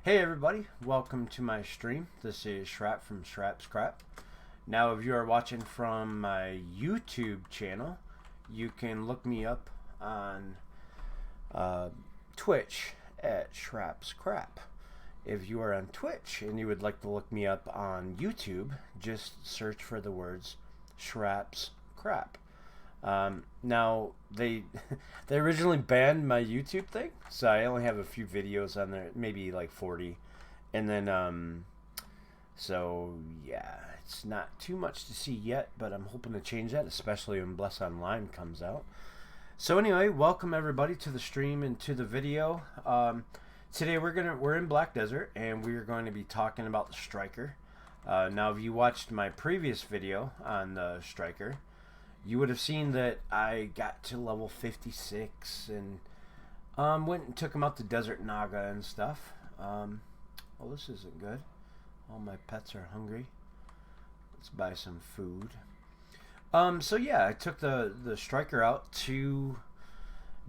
Hey everybody, welcome to my stream. This is Shraps from Shraps Crap. Now if you are watching from my YouTube channel, you can look me up on Twitch at Shraps Crap. If you are on Twitch and you would like to look me up on YouTube, just search for the words Shraps Crap. Now they they originally banned my YouTube thing, so I only have a few videos on there, maybe like 40, and then so yeah, it's not too much to see yet, but I'm hoping to change that, especially when Bless Online comes out. So anyway, welcome everybody to the stream and to the video. Today we're in Black Desert and we're going to be talking about the Striker. Now, if you watched my previous video on the Striker, you would have seen that I got to level 56 and went and took him out to Desert Naga and stuff. Well, this isn't good. All my pets are hungry. Let's buy some food. So yeah, I took the Striker out to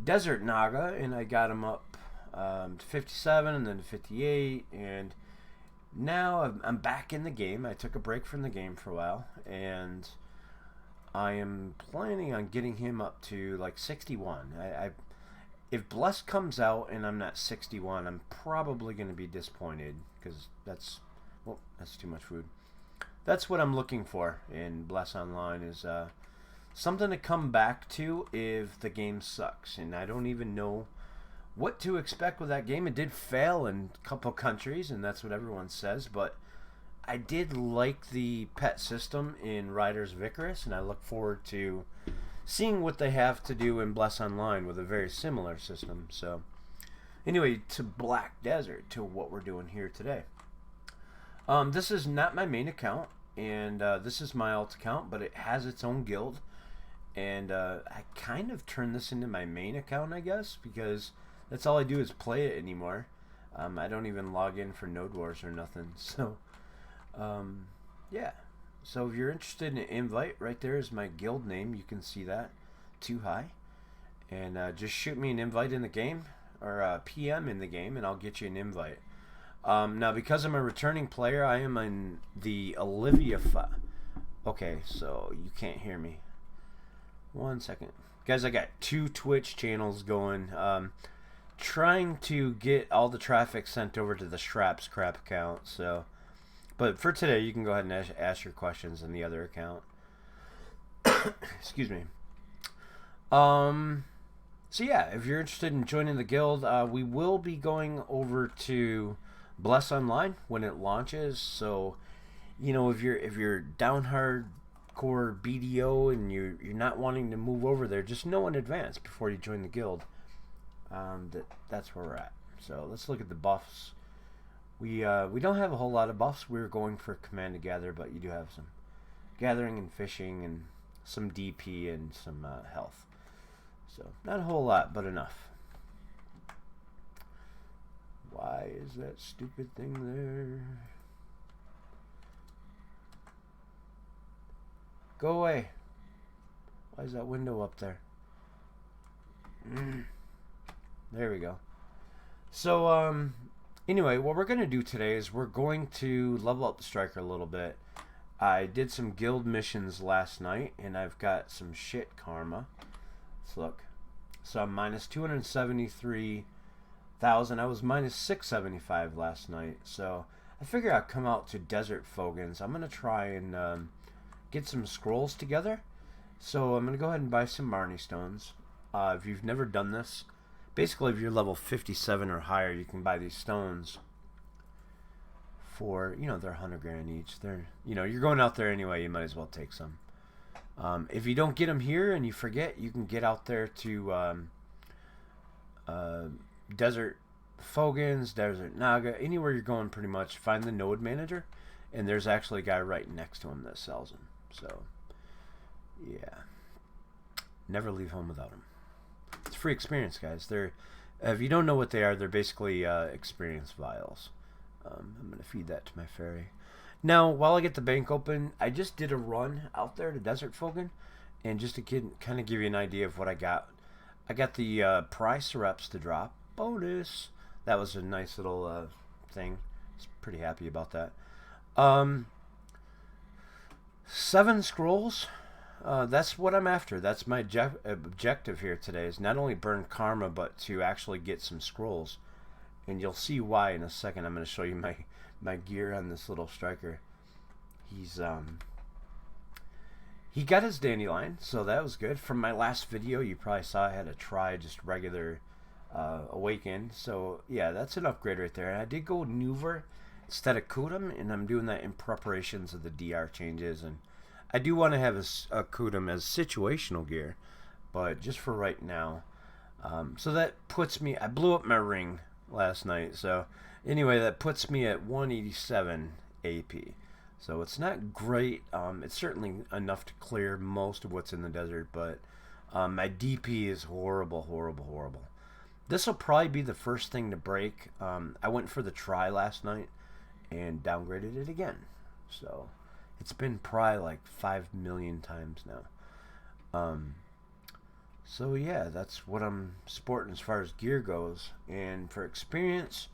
Desert Naga and I got him up to 57 and then to 58, and now I'm back in the game. I took a break from the game for a while, and I am planning on getting him up to like 61. If Bless comes out and I'm not 61, I'm probably going to be disappointed because that's too much food. That's what I'm looking for in Bless Online is something to come back to if the game sucks. And I don't even know what to expect with that game. It did fail in a couple countries, and that's what everyone says, but I did like the pet system in Riders of Icarus, and I look forward to seeing what they have to do in Bless Online with a very similar system. So, anyway, to Black Desert, to what we're doing here today. This is not my main account, and this is my alt account, but it has its own guild, and I kind of turned this into my main account, I guess, because that's all I do is play it anymore. I don't even log in for Node Wars or nothing, so yeah, so if you're interested in an invite, right there is my guild name. You can see that, Too High, and just shoot me an invite in the game, or PM in the game, and I'll get you an invite. Now, because I'm a returning player, I am in the Olivia okay, so you can't hear me. 1 second. Guys, I got 2 Twitch channels going, trying to get all the traffic sent over to the Shraps Crap account, so... But for today, you can go ahead and ask your questions in the other account. Excuse me. So yeah, if you're interested in joining the guild, we will be going over to Bless Online when it launches. So, you know, if you're down hardcore BDO and you're not wanting to move over there, just know in advance before you join the guild. That's where we're at. So let's look at the buffs. We don't have a whole lot of buffs. We're going for command to gather, but you do have some gathering and fishing and some DP and some health. So not a whole lot, but enough. Why is that stupid thing there? Go away. Why is that window up there? There we go. So, anyway, what we're going to do today is we're going to level up the Striker a little bit. I did some guild missions last night, and I've got some shit karma. Let's look. So I'm minus 273,000. I was minus 675 last night. So I figure I'd come out to Desert Fogans. I'm going to try and get some scrolls together. So I'm going to go ahead and buy some Marnie Stones. If you've never done this, basically, if you're level 57 or higher, you can buy these stones for, you know, they're 100 grand each. They're, you know, you're going out there anyway, you might as well take some. If you don't get them here and you forget, you can get out there to Desert Fogans, Desert Naga, anywhere you're going pretty much. Find the node manager, and there's actually a guy right next to him that sells them. So, yeah. Never leave home without them. It's free experience, guys. They're, if you don't know what they are, they're basically experience vials. I'm going to feed that to my fairy. Now, while I get the bank open, I just did a run out there to Desert Fogan, and just to kind of give you an idea of what I got. I got the price reps to drop bonus. That was a nice little thing. I was pretty happy about that. 7 scrolls. That's what I'm after. That's my objective here today, is not only burn karma, but to actually get some scrolls. And you'll see why in a second. I'm going to show you my gear on this little striker. He got his dandelion, so that was good. From my last video, you probably saw I had to try just regular awaken. So yeah, that's an upgrade right there. And I did go Nuver instead of Kudum, and I'm doing that in preparations of the DR changes. And I do want to have a Kudum as situational gear, but just for right now. So that puts me, I blew up my ring last night, so anyway, that puts me at 187 AP. So it's not great. It's certainly enough to clear most of what's in the desert, but my DP is horrible. This will probably be the first thing to break. I went for the try last night and downgraded it again. So it's been probably like 5 million times now. So yeah, that's what I'm sporting as far as gear goes. And for experience,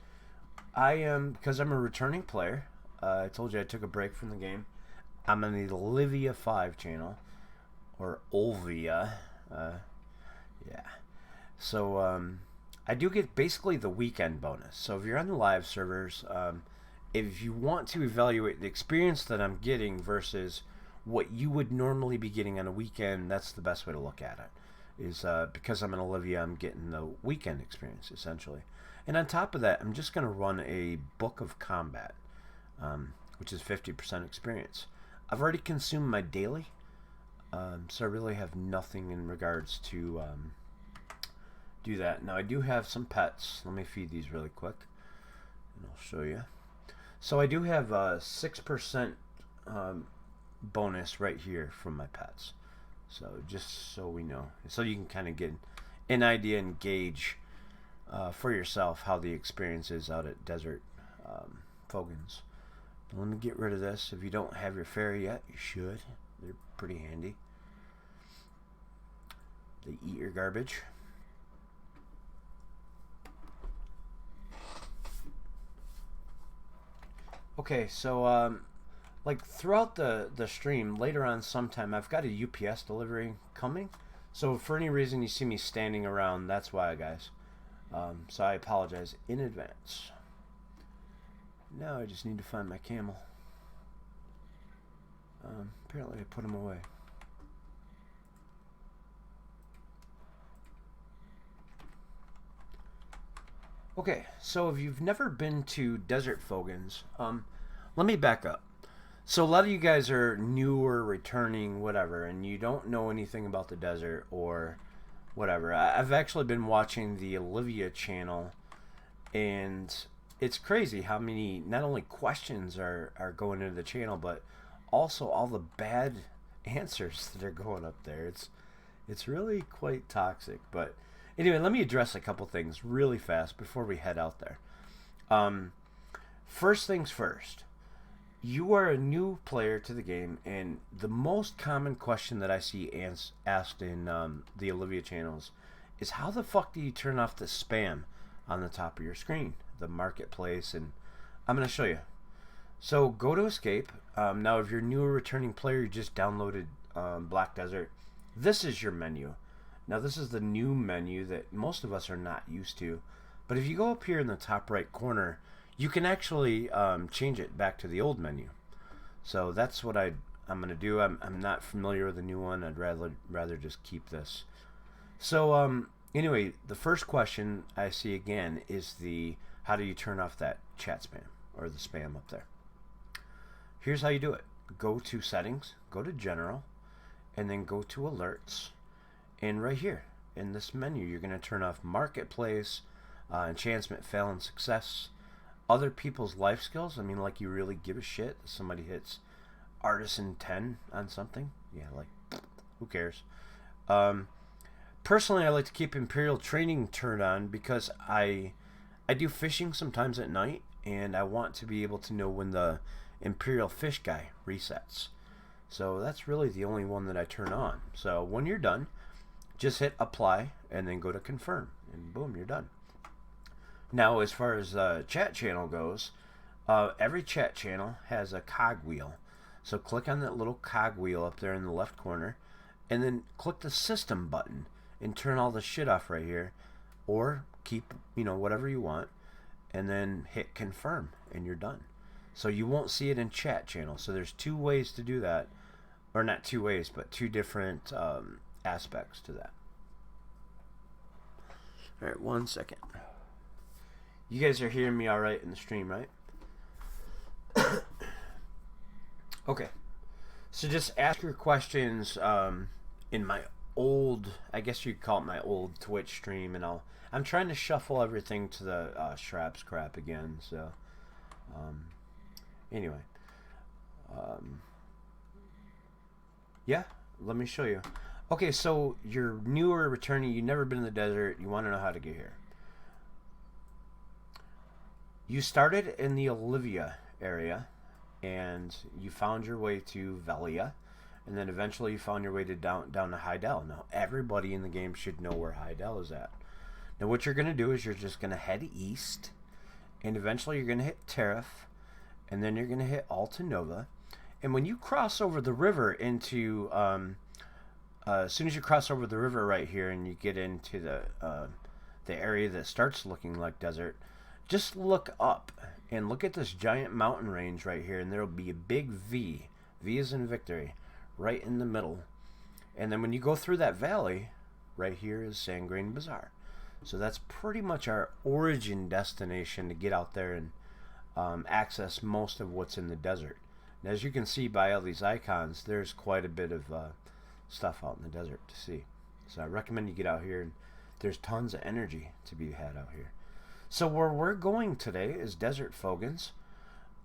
because I'm a returning player, I told you I took a break from the game. I'm on the Olivia 5 channel, or Olvia. Yeah. So I do get basically the weekend bonus. So if you're on the live servers, if you want to evaluate the experience that I'm getting versus what you would normally be getting on a weekend, that's the best way to look at it. Is because I'm an Olivia, I'm getting the weekend experience, essentially. And on top of that, I'm just going to run a Book of Combat, which is 50% experience. I've already consumed my daily, so I really have nothing in regards to do that. Now, I do have some pets. Let me feed these really quick, and I'll show you. So I do have a 6% bonus right here from my pets. So just so we know, so you can kind of get an idea and gauge for yourself how the experience is out at Desert Fogans. Let me get rid of this. If you don't have your fairy yet, you should. They're pretty handy. They eat your garbage. Okay, so like throughout the stream, later on sometime, I've got a UPS delivery coming. So for any reason you see me standing around, that's why, guys. So I apologize in advance. Now I just need to find my camel. Apparently I put him away. Okay, so if you've never been to Desert Fogans, let me back up. So a lot of you guys are new or returning, whatever, and you don't know anything about the desert or whatever. I've actually been watching the Olivia channel, and it's crazy how many, not only questions are going into the channel, but also all the bad answers that are going up there. It's really quite toxic. But anyway, let me address a couple things really fast before we head out there. First things first. You are a new player to the game, and the most common question that I see asked in the Olivia channels is, how the fuck do you turn off the spam on the top of your screen, the marketplace? And I'm going to show you. So go to escape. Now if you're a new or returning player, you just downloaded Black Desert, this is your menu. Now this is the new menu that most of us are not used to, but if you go up here in the top right corner, you can actually change it back to the old menu. So that's what I'm going to do. I'm not familiar with the new one. I'd rather just keep this. So anyway, the first question I see again is how do you turn off that chat spam or the spam up there? Here's how you do it. Go to settings, go to general, and then go to alerts. And right here in this menu, you're going to turn off marketplace, enchantment, fail, and success. Other people's life skills, I mean, like, you really give a shit if somebody hits artisan 10 on something. Yeah, like, who cares? Personally, I like to keep Imperial Training turned on because I do fishing sometimes at night, and I want to be able to know when the Imperial Fish guy resets. So that's really the only one that I turn on. So when you're done, just hit apply and then go to confirm, and boom, you're done. Now, as far as the chat channel goes, every chat channel has a cog wheel. So click on that little cog wheel up there in the left corner, and then click the system button and turn all the shit off right here, or keep, whatever you want, and then hit confirm, and you're done. So you won't see it in chat channel. So there's two ways to do that, or not two ways, but two different aspects to that. All right, 1 second. You guys are hearing me all right in the stream, right? Okay. So just ask your questions in my old, I guess you'd call it my old Twitch stream, and I'm trying to shuffle everything to the Shraps crap again. So anyway, yeah, let me show you. Okay, so you're new or returning, you've never been in the desert, you want to know how to get here. You started in the Olivia area, and you found your way to Velia, and then eventually you found your way to down to Heidel. Now, everybody in the game should know where Heidel is at. Now, what you're going to do is you're just going to head east, and eventually you're going to hit Tariff, and then you're going to hit Alta Nova. And when you cross over the river into... as soon as you cross over the river right here and you get into the area that starts looking like desert, just look up and look at this giant mountain range right here, and there will be a big V. V is in victory, right in the middle. And then when you go through that valley, right here is Sangrain Bazaar. So that's pretty much our origin destination to get out there and access most of what's in the desert. And as you can see by all these icons, there's quite a bit of stuff out in the desert to see. So I recommend you get out here, and there's tons of energy to be had out here. So where we're going today is Desert Fogans.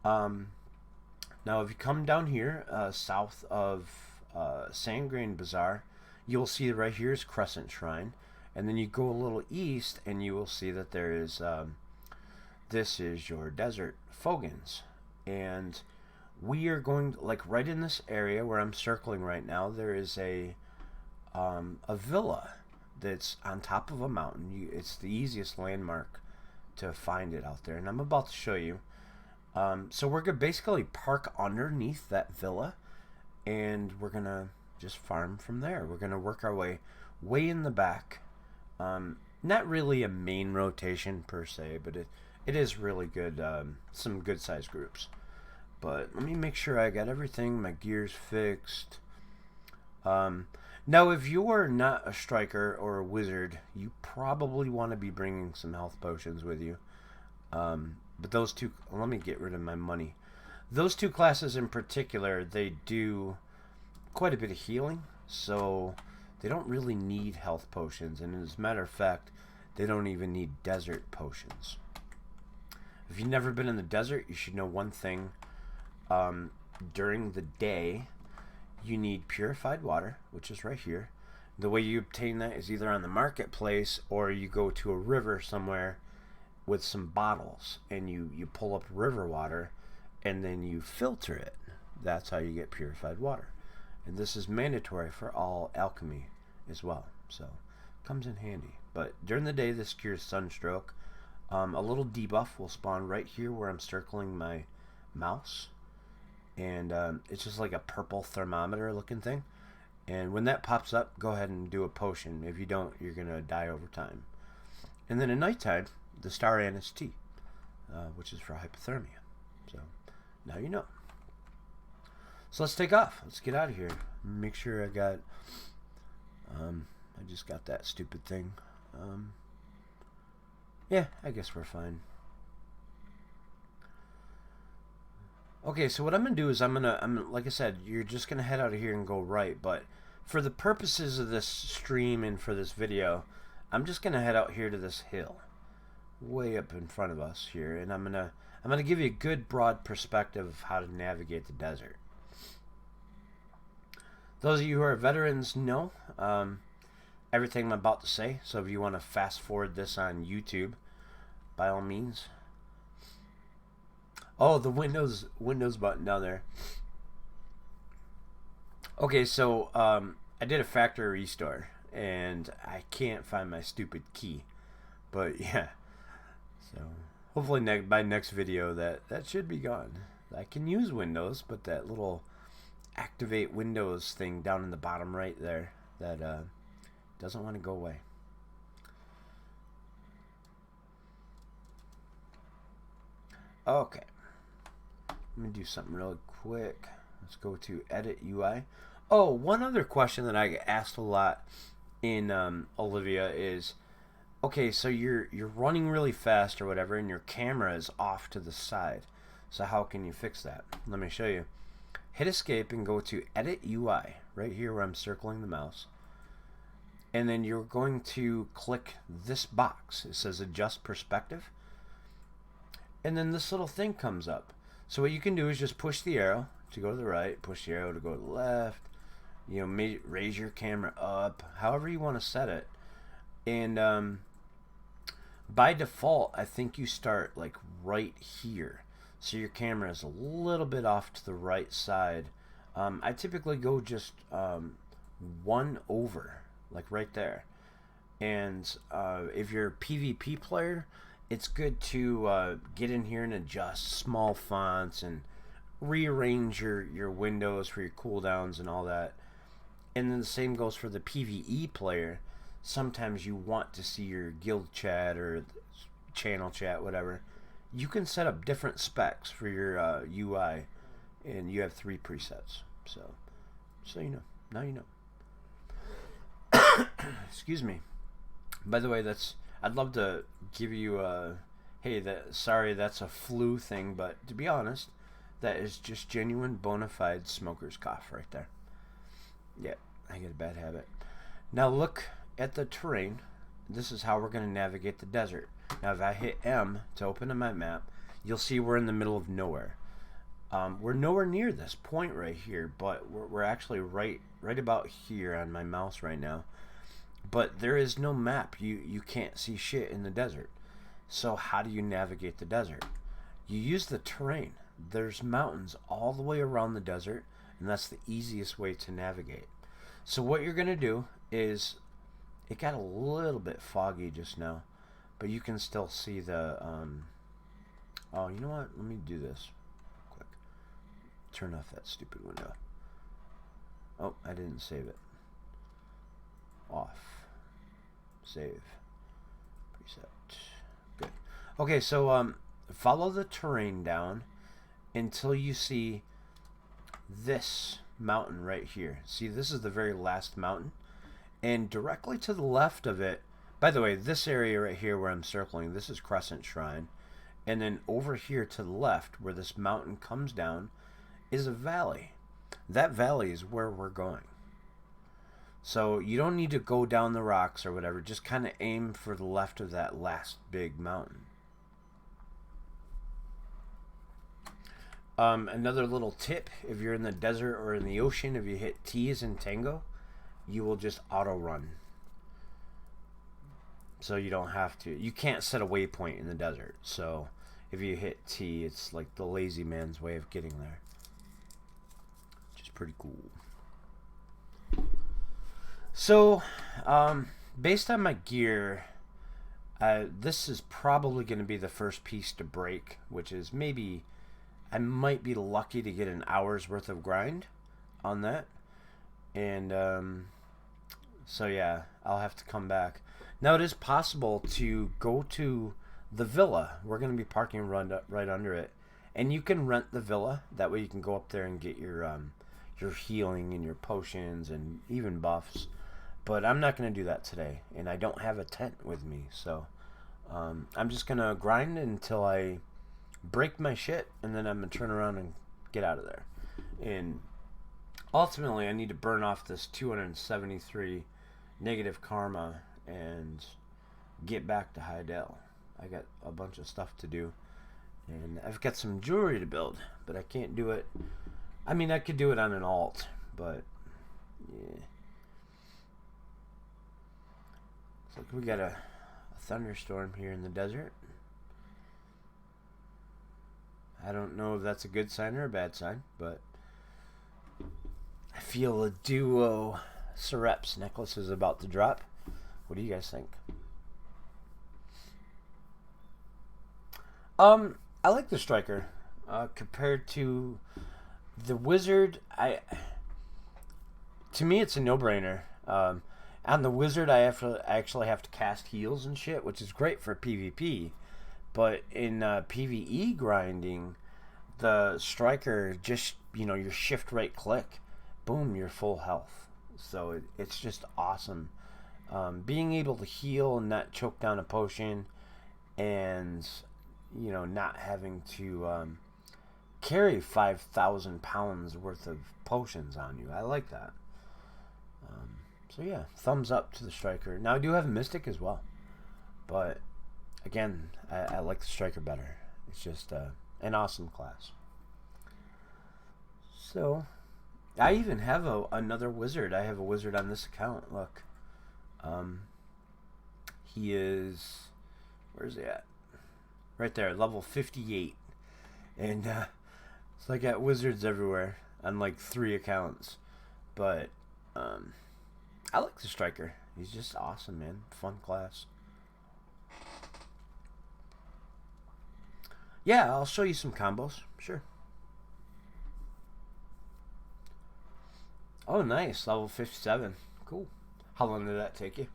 Now if you come down here south of Sangrain Bazaar, you'll see right here is Crescent Shrine, and then you go a little east and you will see that there is this is your Desert Fogans. And we are going, like right in this area where I'm circling right now, there is a villa that's on top of a mountain. It's the easiest landmark to find it out there, and I'm about to show you. So we're gonna basically park underneath that villa, and we're gonna just farm from there. We're gonna work our way in the back. Not really a main rotation per se, but it is really good. Some good sized groups. But let me make sure I got everything, my gear's fixed. Now, if you are not a striker or a wizard, you probably want to be bringing some health potions with you. But those two, let me get rid of my money. Those two classes in particular, they do quite a bit of healing, so they don't really need health potions. And as a matter of fact, they don't even need desert potions. If you've never been in the desert, you should know one thing. During the day, you need purified water, which is right here. The way you obtain that is either on the marketplace, or you go to a river somewhere with some bottles, and you pull up river water, and then you filter it. That's how you get purified water. And this is mandatory for all alchemy as well, so it comes in handy. But during the day, this cures sunstroke. A little debuff will spawn right here where I'm circling my mouse. And it's just like a purple thermometer looking thing. And when that pops up, go ahead and do a potion. If you don't, you're going to die over time. And then at nighttime, the Star Anise tea, which is for hypothermia. So now you know. So let's take off. Let's get out of here. Make sure I got... I just got that stupid thing. Yeah, I guess we're fine. Okay, so what I'm gonna do is I'm like I said, you're just gonna head out of here and go right. But for the purposes of this stream and for this video, I'm just gonna head out here to this hill, way up in front of us here, and I'm gonna give you a good broad perspective of how to navigate the desert. Those of you who are veterans know everything I'm about to say. So if you want to fast forward this on YouTube, by all means. Oh, the Windows button down there. Okay, so I did a factory restore, and I can't find my stupid key. But yeah, So hopefully by next video that should be gone. I can use Windows, but that little activate Windows thing down in the bottom right there, that doesn't want to go away. Okay, let me do something really quick. Let's go to Edit UI. Oh, one other question that I get asked a lot in Olivia is, okay, so you're running really fast or whatever, and your camera is off to the side. So how can you fix that? Let me show you. Hit Escape and go to Edit UI, right here where I'm circling the mouse. And then you're going to click this box. It says Adjust Perspective. And then this little thing comes up. So what you can do is just push the arrow to go to the right, push the arrow to go to the left, you know, raise your camera up, however you want to set it. And by default, I think you start like right here. So your camera is a little bit off to the right side. I typically go just one over, like right there. And if you're a PvP player, it's good to get in here and adjust small fonts and rearrange your windows for your cooldowns and all that. And then the same goes for the PvE player. Sometimes you want to see your guild chat or channel chat, whatever. You can set up different specs for your UI, and you have 3 presets. So you know. Now you know. Excuse me. By the way, I'd love to give you a, hey, sorry, that's a flu thing, but to be honest, that is just genuine bona fide smoker's cough right there. Yeah, I get a bad habit. Now look at the terrain. This is how we're going to navigate the desert. Now if I hit M to open my map, you'll see we're in the middle of nowhere. We're nowhere near this point right here, but we're actually right about here on my mouse right now. But there is no map. You can't see shit in the desert. So how do you navigate the desert? You use the terrain. There's mountains all the way around the desert, and that's the easiest way to navigate. So what you're going to do is, it got a little bit foggy just now, but you can still see the, oh, you know what? Let me do this quick. Turn off that stupid window. Oh, I didn't save it. Off. Save. Preset. Good. Okay, so follow the terrain down until you see this mountain right here. See, this is the very last mountain. And directly to the left of it, by the way, this area right here where I'm circling, this is Crescent Shrine. And then over here to the left, where this mountain comes down, is a valley. That valley is where we're going. So you don't need to go down the rocks or whatever. Just kind of aim for the left of that last big mountain. Another little tip, if you're in the desert or in the ocean, if you hit T as in Tango, you will just auto run. So you don't have to. You can't set a waypoint in the desert. So if you hit T, it's like the lazy man's way of getting there. Which is pretty cool. So, based on my gear, this is probably going to be the first piece to break, which is maybe, I might be lucky to get an hour's worth of grind on that. And, so yeah, I'll have to come back. Now, it is possible to go to the villa. We're going to be parking right under it. And you can rent the villa. That way you can go up there and get your healing and your potions and even buffs. But I'm not going to do that today, and I don't have a tent with me, so I'm just going to grind until I break my shit, and then I'm going to turn around and get out of there. And ultimately, I need to burn off this 273 negative karma and get back to Heidel. I got a bunch of stuff to do, and I've got some jewelry to build, but I can't do it. I mean, I could do it on an alt, but yeah. Looks like we got a thunderstorm here in the desert. I don't know if that's a good sign or a bad sign, but I feel a duo Shraps necklace is about to drop. What do you guys think? I like the striker compared to the wizard. To me, it's a no-brainer. On the wizard, I actually have to cast heals and shit, which is great for PvP. But in PvE grinding, the striker just your shift right click, boom, you're full health. So it's just awesome. Being able to heal and not choke down a potion, and not having to carry 5,000 pounds worth of potions on you. I like that. So yeah, thumbs up to the striker. Now I do have Mystic as well, but again, I like the striker better. It's just an awesome class. So I even have another wizard. I have a wizard on this account. Look, he is, where's he at? Right there, level 58, and so I got wizards everywhere on like 3 accounts, but I like the striker. He's just awesome, man. Fun class. Yeah, I'll show you some combos. Sure. Oh, nice. Level 57. Cool. How long did that take you?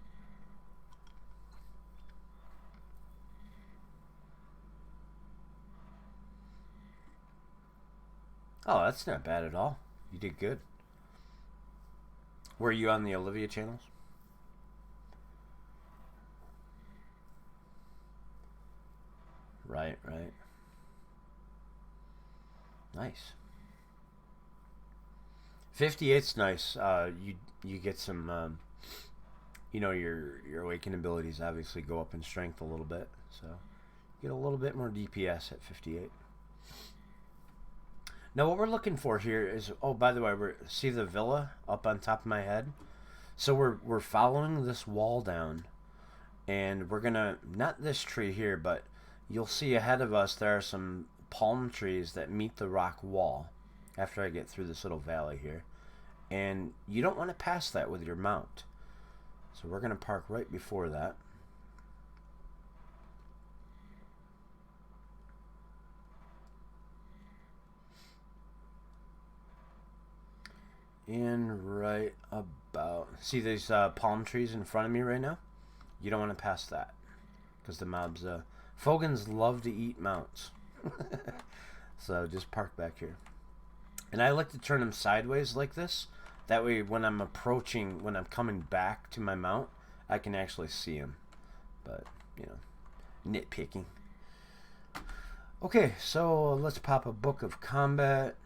Oh, that's not bad at all. You did good. Were you on the Olivia channels? Right, right. Nice. 58's nice. You get some your awakened abilities obviously go up in strength a little bit, so you get a little bit more DPS at 58. Now what we're looking for here is, oh, by the way, see the villa up on top of my head? So we're following this wall down, and we're gonna, not this tree here, but you'll see ahead of us there are some palm trees that meet the rock wall after I get through this little valley here. And you don't want to pass that with your mount. So we're gonna park right before that. And right about, see these palm trees in front of me right now? You don't want to pass that, because the mobs, Fogans love to eat mounts. So just park back here. And I like to turn them sideways like this. That way when I'm approaching, when I'm coming back to my mount, I can actually see him. But, nitpicking. Okay, so let's pop a Book of Combat.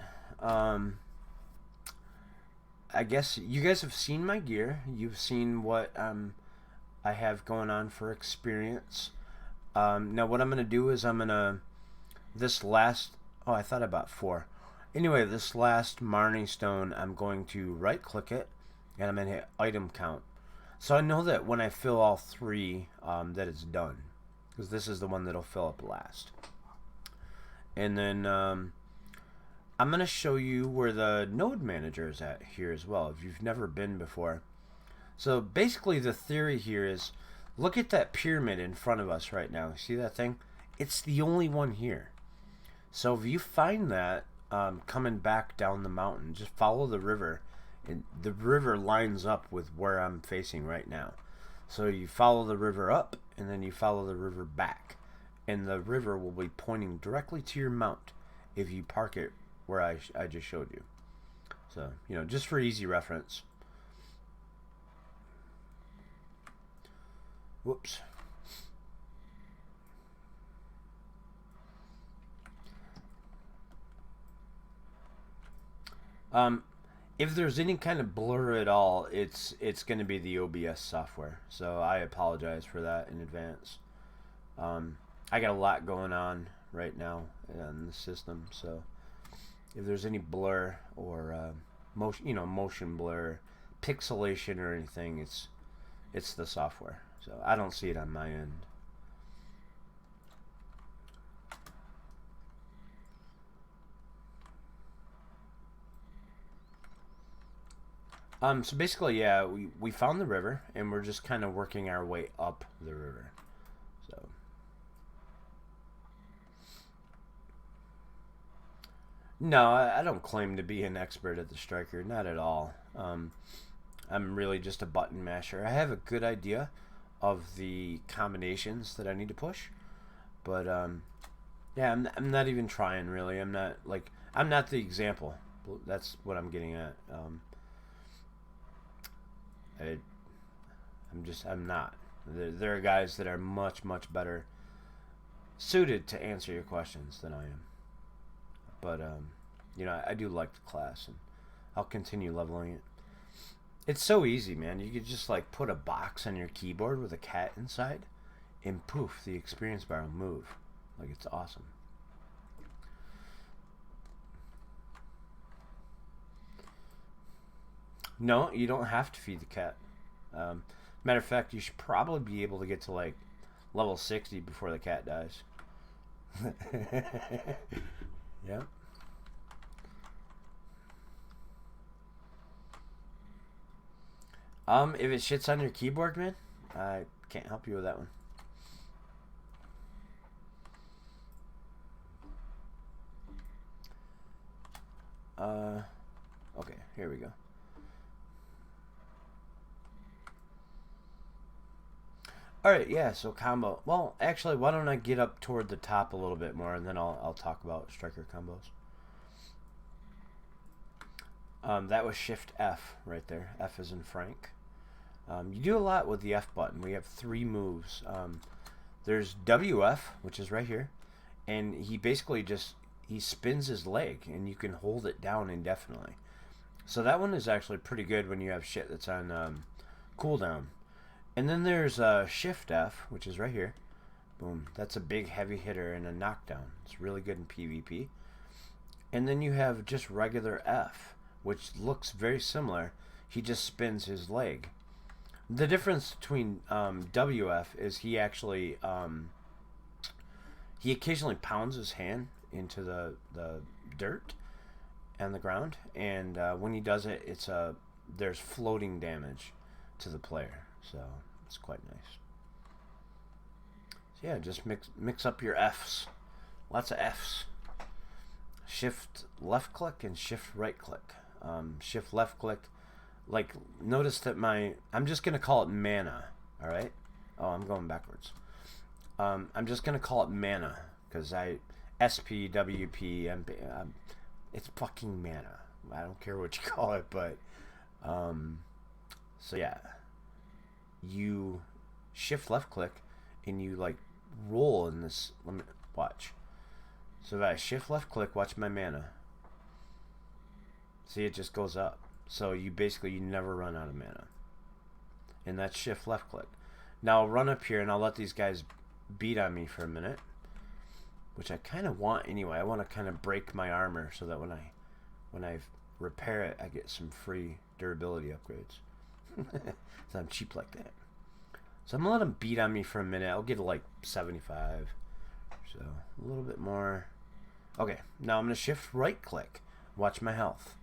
I guess you guys have seen my gear. You've seen what I have going on for experience. Now what I'm going to do is this last, oh, I thought about 4. Anyway, this last Marnie Stone, I'm going to right click it, and I'm going to hit item count. So I know that when I fill all 3, that it's done, because this is the one that'll fill up last. And then I'm going to show you where the node manager is at here as well, if you've never been before. So basically the theory here is, look at that pyramid in front of us right now. See that thing? It's the only one here. So if you find that coming back down the mountain, just follow the river. And the river lines up with where I'm facing right now. So you follow the river up, and then you follow the river back. And the river will be pointing directly to your mount if you park it where I just showed you. So, just for easy reference. Whoops. If there's any kind of blur at all, it's going to be the OBS software. So I apologize for that in advance. I got a lot going on right now in the system, so if there's any blur or motion blur, pixelation or anything, it's the software. So I don't see it on my end. So basically, yeah, we found the river, and we're just kind of working our way up the river. So No, I don't claim to be an expert at the striker, not at all. I'm really just a button masher. I have a good idea of the combinations that I need to push, but yeah, I'm not even trying really. I'm not like I'm not the example. That's what I'm getting at. I, I'm not. There are guys that are much better suited to answer your questions than I am. But you know, I do like the class, and I'll continue leveling it. It's so easy, man. You could just like put a box on your keyboard with a cat inside, and poof, the experience bar will move. Like it's awesome. No, you don't have to feed the cat. Matter of fact, you should probably be able to get to like level 60 before the cat dies. Yeah. If it shits on your keyboard, man, I can't help you with that one. Uh, okay, here we go. All right, yeah. So combo. Well, actually, why don't I get up toward the top a little bit more, and then I'll talk about striker combos. That was Shift F right there. F is in Frank. You do a lot with the F button. We have three moves. There's WF, which is right here, and he basically just he spins his leg, and you can hold it down indefinitely. So that one is actually pretty good when you have shit that's on cooldown. And then there's Shift F, which is right here. Boom. That's a big heavy hitter and a knockdown. It's really good in PvP. And then you have just regular F, which looks very similar. He just spins his leg. The difference between WF is he occasionally pounds his hand into the dirt and the ground, and when he does it, there's floating damage to the player, so it's quite nice. So yeah, just mix up your Fs, lots of Fs. Shift left click and shift right click. Shift left click. Like, notice that I'm just gonna call it mana. All right. Oh, I'm going backwards. I'm just gonna call it mana because SPWP, it's fucking mana. I don't care what you call it, but so yeah, you shift left click and you like roll in this. Let me watch. So if I shift left click, watch my mana. See, it just goes up. So you never run out of mana. And that's shift left click. Now I'll run up here and I'll let these guys beat on me for a minute, which I kind of want anyway. I want to kind of break my armor so that when I repair it, I get some free durability upgrades. So I'm cheap like that. So I'm gonna let them beat on me for a minute. I'll get like 75. So a little bit more. Okay, now I'm gonna shift right click. Watch my health.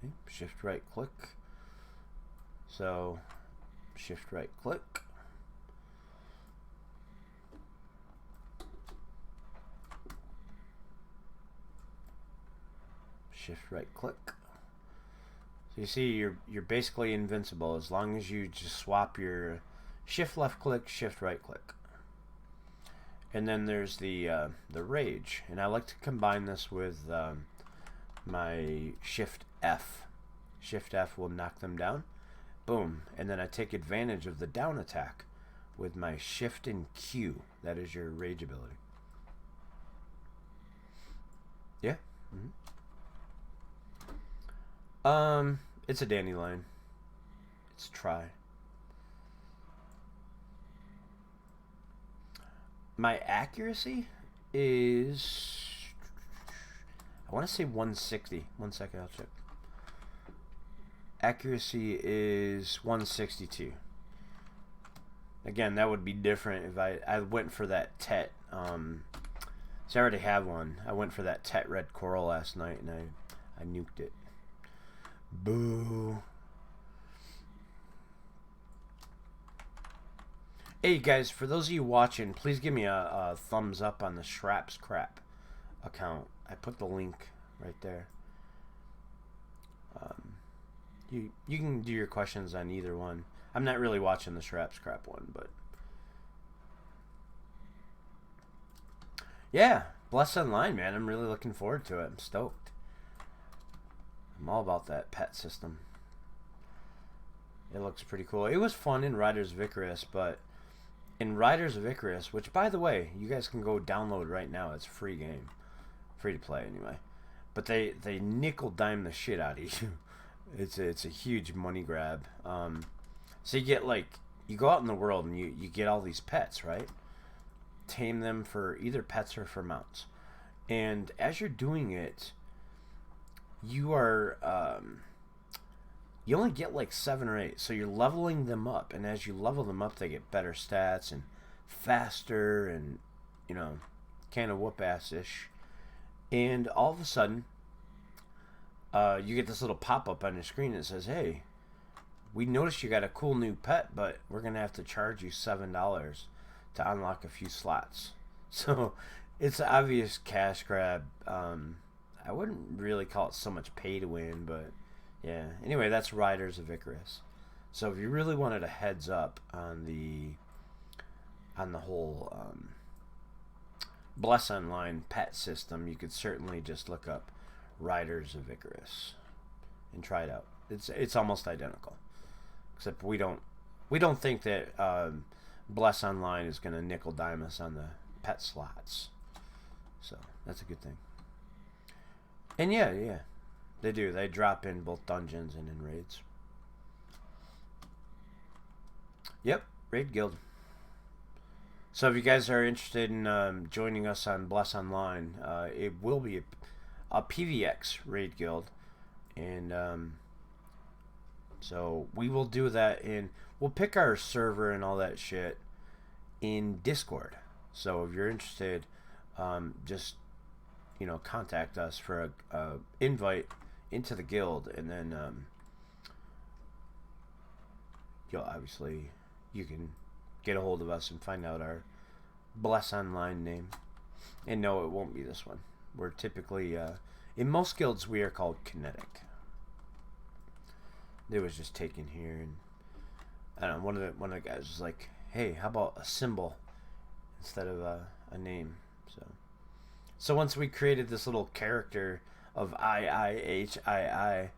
Okay, shift right click. So shift right click. Shift right click. So you see you're basically invincible as long as you just swap your shift left click, shift right click. And then there's the rage, and I like to combine this with my shift F. Shift F will knock them down. Boom. And then I take advantage of the down attack with my shift and Q. That is your rage ability. Yeah. It's a dandelion. It's try. My accuracy is, I want to say 160. 1 second, I'll check. Accuracy is 162. Again, that would be different if I went for that Tet. So I already have one. I went for that Tet Red Coral last night and I nuked it. Boo. Hey guys, for those of you watching, please give me a thumbs up on the Shraps Crap account. I put the link right there. You can do your questions on either one. I'm not really watching the Shraps Crap one, but yeah, Bless Online, man. I'm really looking forward to it. I'm stoked. I'm all about that pet system. It looks pretty cool. It was fun in Riders of Icarus, but in Riders of Icarus, which by the way, you guys can go download right now. It's a free game, free to play anyway. But they nickel dime the shit out of you. It's a huge money grab. So you get like you go out in the world and you get all these pets, right? Tame them for either pets or for mounts. And as you're doing it, you are you only get like 7 or 8, so you're leveling them up, and as you level them up they get better stats and faster and kind of whoop ass ish. And all of a sudden you get this little pop-up on your screen that says, hey, we noticed you got a cool new pet, but we're gonna have to charge you $7 to unlock a few slots. So it's an obvious cash grab. I wouldn't really call it so much pay to win, but yeah. Anyway, that's Riders of Icarus. So if you really wanted a heads up on the whole Bless Online pet system, you could certainly just look up Riders of Icarus and try it out. It's almost identical, except we don't think that Bless Online is going to nickel dime us on the pet slots, so that's a good thing. And yeah, they do. They drop in both dungeons and in raids. Yep, Raid Guild. So if you guys are interested in joining us on Bless Online, it will be a PVX Raid Guild, and so we will do that we'll pick our server and all that shit in Discord. So if you're interested, just contact us for a invite into the guild, and then you can get a hold of us and find out our Bless Online name. And no, it won't be this one. We're typically in most guilds we are called Kinetic. It was just taken here, and I don't know, one of the guys was like, hey, how about a symbol instead of a name? So once we created this little character of I,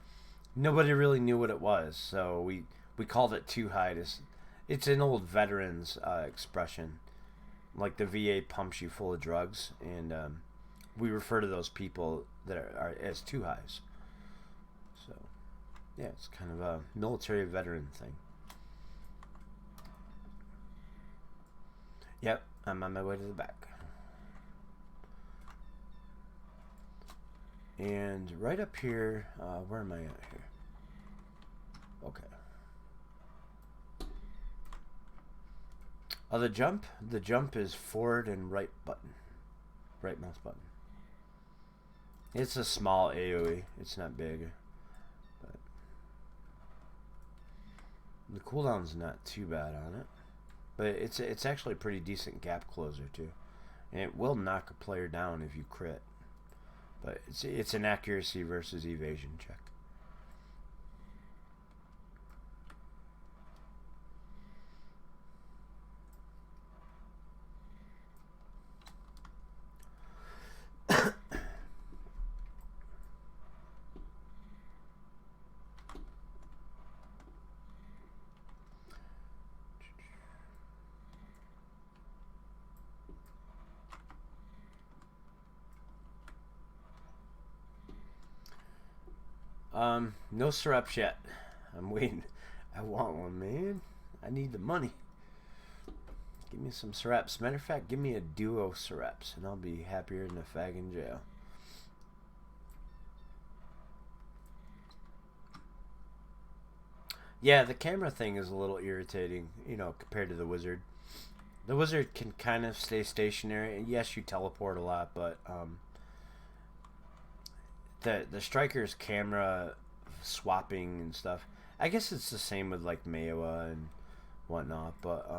nobody really knew what it was, so we called it Too High. It's an old veterans expression, like the VA pumps you full of drugs, and we refer to those people that are as Too Highs. So yeah, it's kind of a military veteran thing. Yep, I'm on my way to the back. And right up here, where am I at here? Okay. The jump is forward and right button. Right mouse button. It's a small AoE. It's not big. But the cooldown's not too bad on it. But it's actually a pretty decent gap closer too. And it will knock a player down if you crit. But it's an accuracy versus evasion check. No Shraps yet. I'm waiting. I want one, man. I need the money. Give me some Shraps. Matter of fact, give me a duo Shraps, and I'll be happier than a fag in jail. Yeah, the camera thing is a little irritating, compared to the wizard. The wizard can kind of stay stationary, and yes, you teleport a lot, but the striker's camera swapping and stuff. I guess it's the same with like Maewa and whatnot, but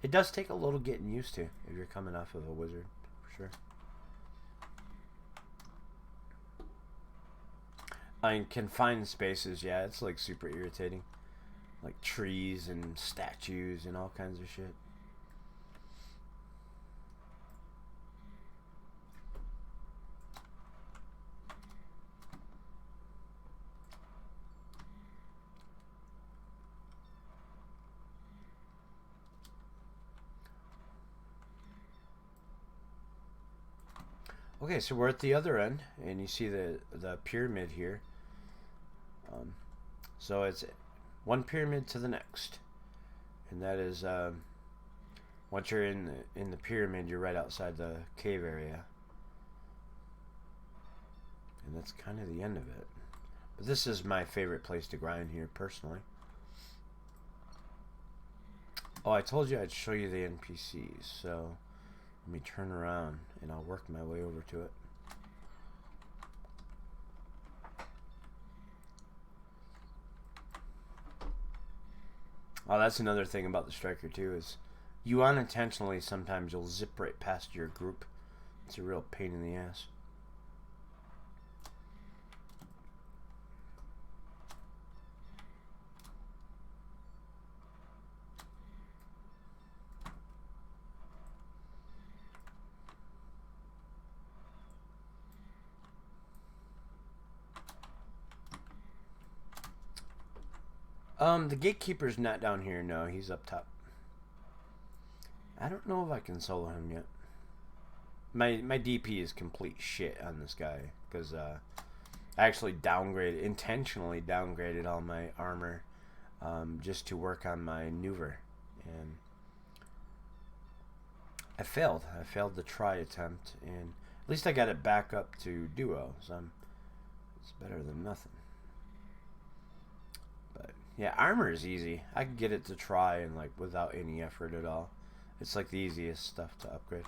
It does take a little getting used to if you're coming off of a wizard, for sure. In confined spaces, yeah, it's like super irritating. Like trees and statues and all kinds of shit. Okay, so we're at the other end, and you see the pyramid here. So it's one pyramid to the next, and that is once you're in the pyramid, you're right outside the cave area, and that's kind of the end of it. But this is my favorite place to grind here, personally. Oh, I told you I'd show you the NPCs, so let me turn around and I'll work my way over to it. Oh, that's another thing about the striker too, is you unintentionally sometimes you'll zip right past your group. It's a real pain in the ass. The gatekeeper's not down here. No, he's up top. I don't know if I can solo him yet. My DP is complete shit on this guy because I actually intentionally downgraded all my armor just to work on my maneuver, and I failed. I failed the try attempt, and at least I got it back up to duo, so it's better than nothing. Yeah, armor is easy. I can get it to try and like without any effort at all. It's like the easiest stuff to upgrade.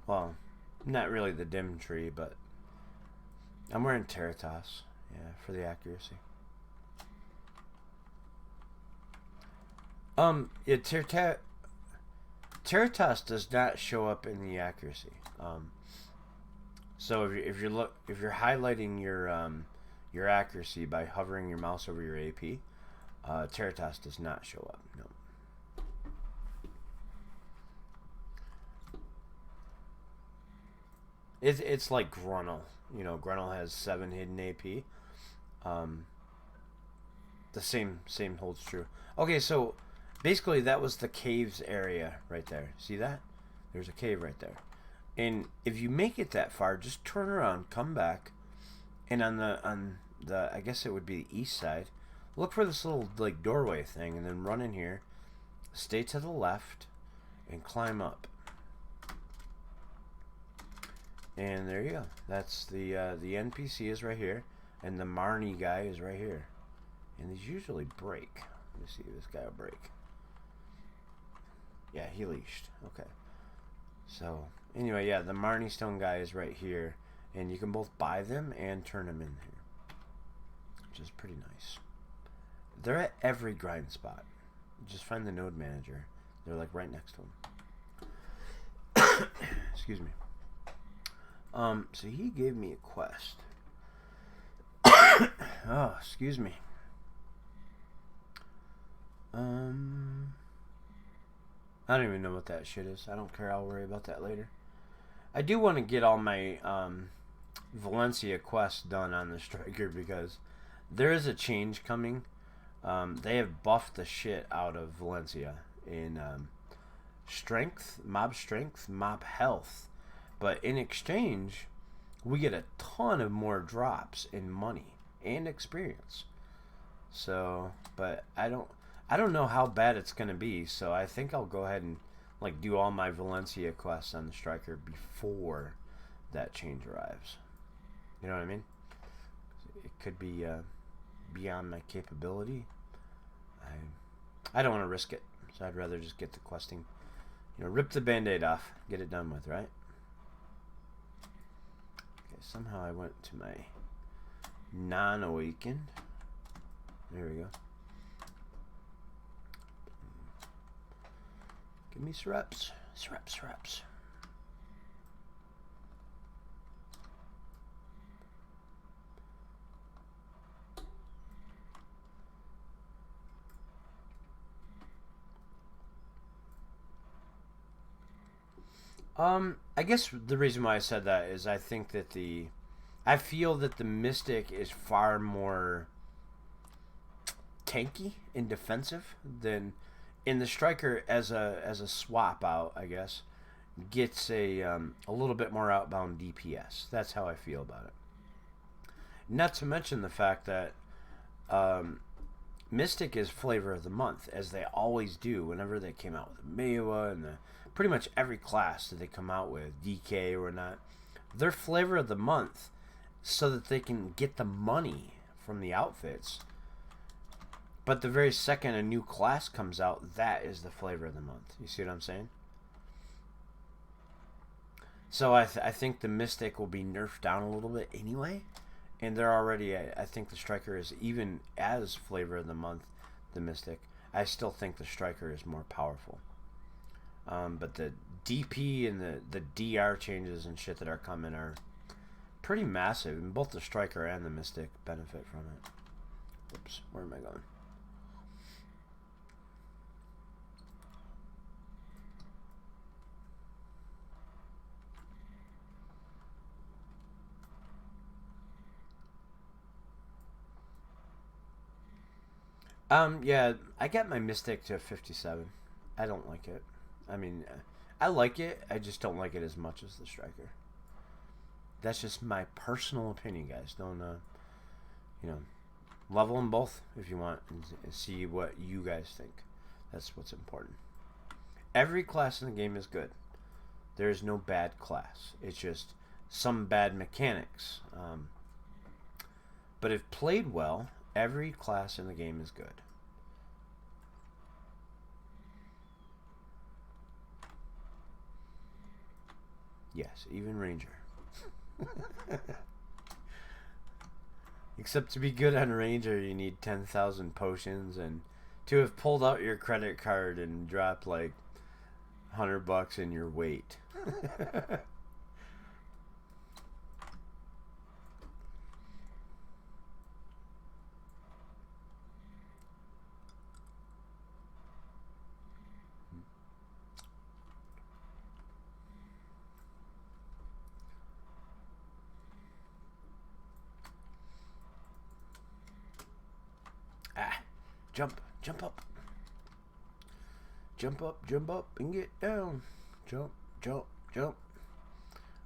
Well, not really the dim tree, but I'm wearing Terratos, yeah, for the accuracy. Yeah, Terratos does not show up in the accuracy. So if you're highlighting your accuracy by hovering your mouse over your AP, Terratos does not show up. No. It's like Grunnel. You know, Grunnel has 7 hidden AP. The same holds true. Okay, so basically that was the caves area right there. See that? There's a cave right there. And if you make it that far, just turn around, come back, and on the I guess it would be the east side, look for this little like doorway thing, and then run in here, stay to the left, and climb up. And there you go. That's the NPC is right here, and the Marnie guy is right here. And these usually break. Let me see if this guy will break. Yeah, he leashed. Okay. So anyway, yeah, the Marnie Stone guy is right here, and you can both buy them and turn them in here, which is pretty nice. They're at every grind spot. Just find the node manager. They're like right next to him. Excuse me. So he gave me a quest. Oh, excuse me. I don't even know what that shit is. I don't care. I'll worry about that later. I do want to get all my Valencia quests done on the striker because there is a change coming. They have buffed the shit out of Valencia in strength, mob health. But in exchange, we get a ton of more drops in money and experience. So, but I don't know how bad it's gonna be. So I think I'll go ahead and like do all my Valencia quests on the striker before that change arrives. You know what I mean? It could be beyond my capability. I don't want to risk it, so I'd rather just get the questing. You know, rip the band-aid off, get it done with, right? Somehow I went to my non-awakened. There we go. Give me Shraps. Shraps. I guess the reason why I said that is I think that I feel that the Mystic is far more tanky and defensive than in the Striker as a swap out, I guess, gets a little bit more outbound DPS. That's how I feel about it. Not to mention the fact that Mystic is flavor of the month, as they always do whenever they came out with Mayua and pretty much every class that they come out with, DK or not. They're flavor of the month so that they can get the money from the outfits. But the very second a new class comes out, that is the flavor of the month. You see what I'm saying? So I think the Mystic will be nerfed down a little bit anyway. And they're already, I think the Striker is even as flavor of the month, the Mystic. I still think the Striker is more powerful. But the DP and the DR changes and shit that are coming are pretty massive. And both the Striker and the Mystic benefit from it. Oops, where am I going? Yeah, I got my Mystic to 57. I don't like it. I mean, I like it. I just don't like it as much as the Striker. That's just my personal opinion, guys. Don't, level them both if you want and see what you guys think. That's what's important. Every class in the game is good. There is no bad class. It's just some bad mechanics. But if played well, every class in the game is good. Yes, even Ranger. Except to be good on Ranger, you need 10,000 potions, and to have pulled out your credit card and dropped like $100 in your weight. Jump up. Jump up, and get down. Jump. What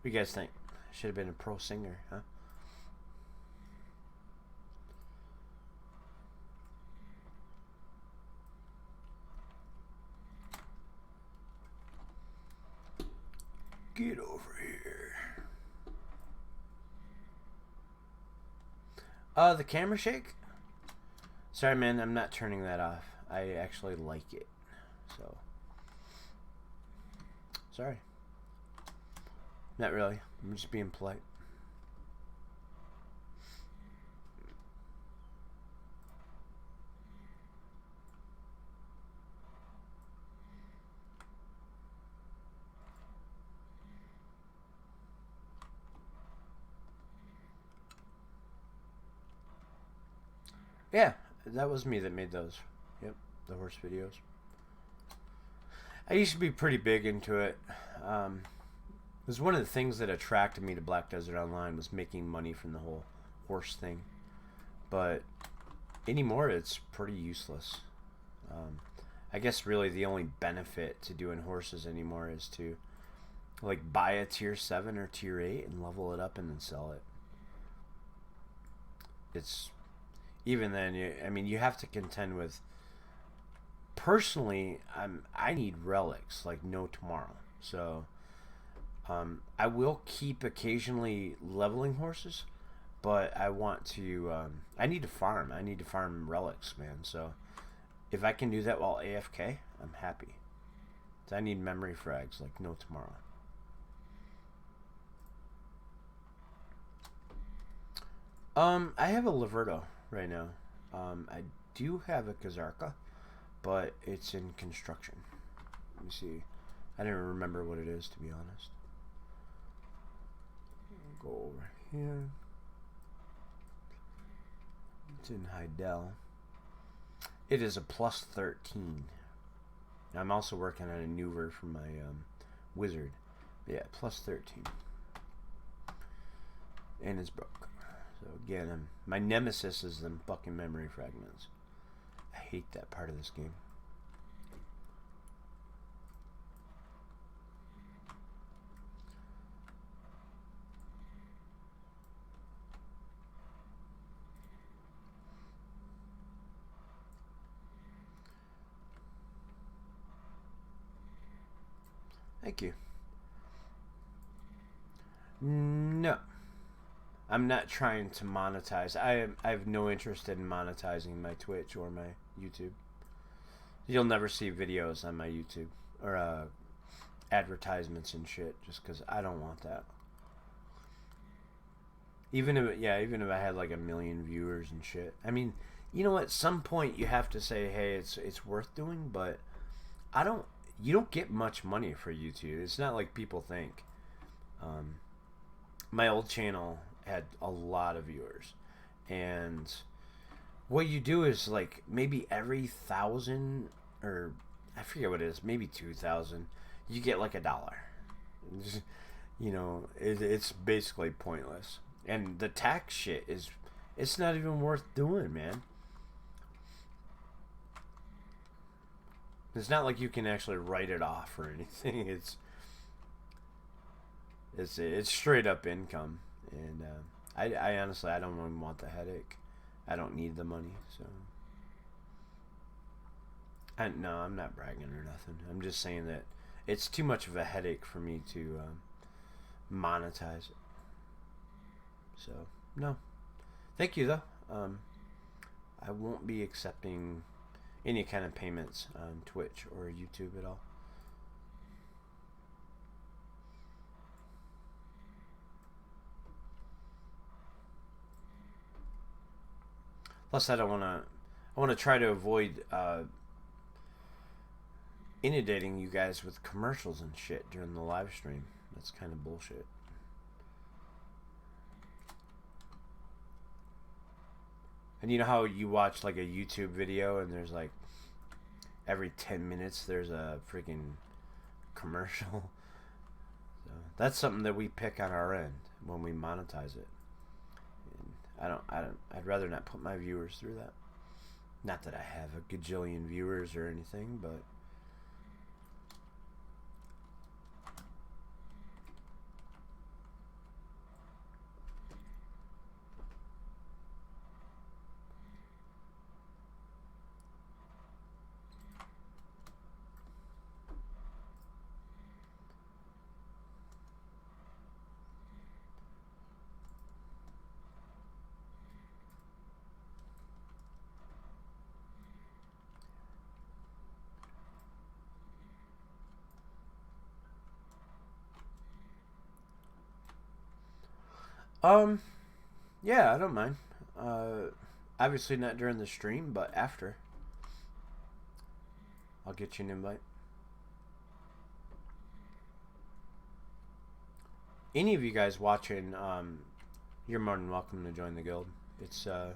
do you guys think? Should have been a pro singer, huh? Get over here. The camera shake? Sorry, man, I'm not turning that off. I actually like it. So, sorry. Not really. I'm just being polite. Yeah, that was me that made those. Yep, the horse videos. I used to be pretty big into it. It was one of the things that attracted me to Black Desert Online was making money from the whole horse thing. But anymore, it's pretty useless. I guess really the only benefit to doing horses anymore is to like buy a tier 7 or tier 8 and level it up and then sell it. It's even then, you have to contend with. Personally, I need relics like no tomorrow. So, I will keep occasionally leveling horses, but I want to. I need to farm. I need to farm relics, man. So, if I can do that while AFK, I'm happy. I need memory frags like no tomorrow. I have a Laverto right now. I do have a Kazarka, but it's in construction. Let me see. I didn't remember what it is, to be honest. Go over here. It's in Heidel. It is a plus 13. I'm also working on a new version for my wizard. Yeah, plus 13. And it's broke. So again, my nemesis is them fucking memory fragments. I hate that part of this game. Thank you. No. I'm not trying to monetize. I have no interest in monetizing my Twitch or my YouTube. You'll never see videos on my YouTube or advertisements and shit just because I don't want that. Even if I had like 1 million viewers and shit. I mean, you know, at some point you have to say, hey, it's worth doing, but you don't get much money for YouTube. It's not like people think. My old channel had a lot of viewers, and what you do is like maybe every 1,000 or I forget what it is, maybe 2,000, you get like $1. You know, it's basically pointless, and the tax shit it's not even worth doing, man. It's not like you can actually write it off or anything. It's straight up income, and I honestly I don't even want the headache. I don't need the money, so no, I'm not bragging or nothing. I'm just saying that it's too much of a headache for me to monetize it. So no, thank you though. I won't be accepting any kind of payments on Twitch or YouTube at all. Plus, I want to try to avoid inundating you guys with commercials and shit during the live stream. That's kind of bullshit. And you know how you watch like a YouTube video and there's like every 10 minutes there's a freaking commercial? So that's something that we pick on our end when we monetize it. I'd rather not put my viewers through that. Not that I have a gajillion viewers or anything, but yeah, I don't mind. Obviously not during the stream, but after. I'll get you an invite. Any of you guys watching, you're more than welcome to join the guild. It's a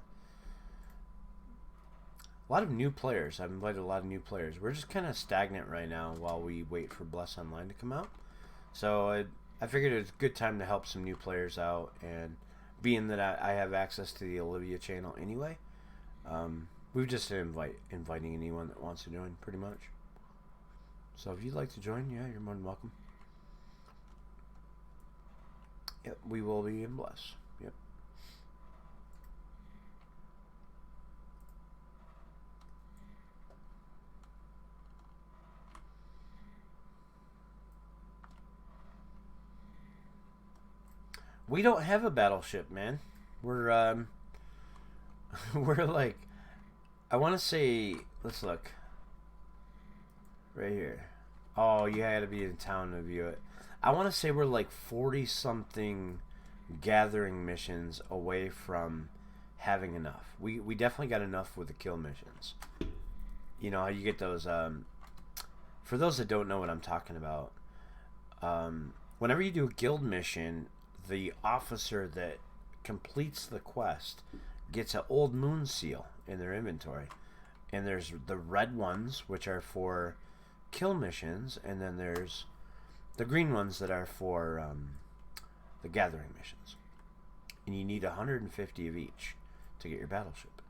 lot of new players. I've invited a lot of new players. We're just kind of stagnant right now while we wait for Bless Online to come out. So I figured it was a good time to help some new players out, and being that I have access to the Olivia channel anyway, we've just inviting anyone that wants to join, pretty much. So if you'd like to join, yeah, you're more than welcome. Yep, we will be in Bless. Yep. We don't have a battleship, man. We're we're like, I want to say, let's look right here. Oh, you had to be in town to view it. I want to say we're like 40-something gathering missions away from having enough. We definitely got enough with the kill missions. You know how you get those for those that don't know what I'm talking about, whenever you do a guild mission, the officer that completes the quest gets an old moon seal in their inventory. And there's the red ones, which are for kill missions, and then there's the green ones that are for the gathering missions. And you need 150 of each to get your battleship.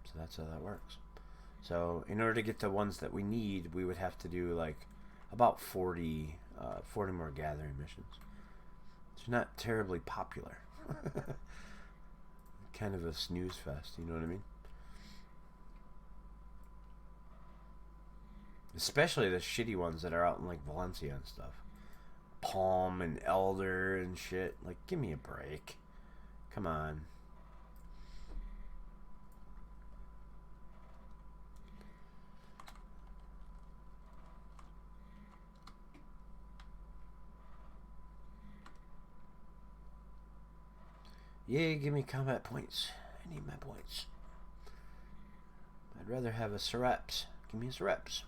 So that's how that works. So in order to get the ones that we need, we would have to do like about 40 more gathering missions. It's not terribly popular. Kind of a snooze fest, you know what I mean? Especially the shitty ones that are out in like Valencia and stuff. Palm and Elder and shit. Like, give me a break. Come on. Yeah, give me combat points. I need my points. I'd rather have a Shraps. Give me a Shraps.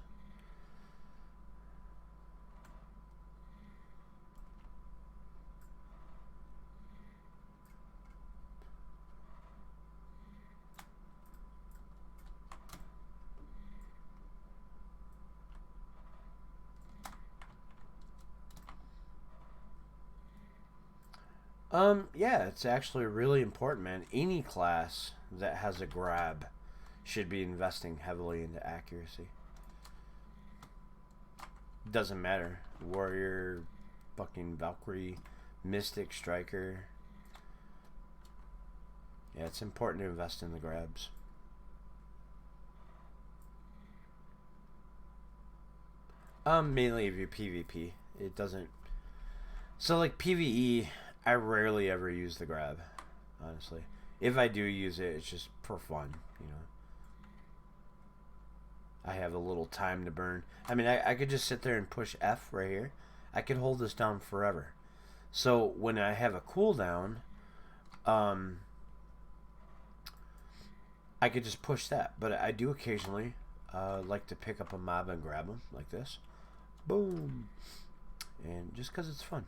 Yeah, it's actually really important, man. Any class that has a grab should be investing heavily into accuracy. Doesn't matter. Warrior, fucking Valkyrie, Mystic, Striker. Yeah, it's important to invest in the grabs. Mainly if you PvP. It doesn't... So, like, PvE... I rarely ever use the grab, honestly. If I do use it, it's just for fun, you know. I have a little time to burn. I mean, I could just sit there and push F right here. I could hold this down forever. So when I have a cooldown, I could just push that. But I do occasionally like to pick up a mob and grab them like this. Boom. And just because it's fun.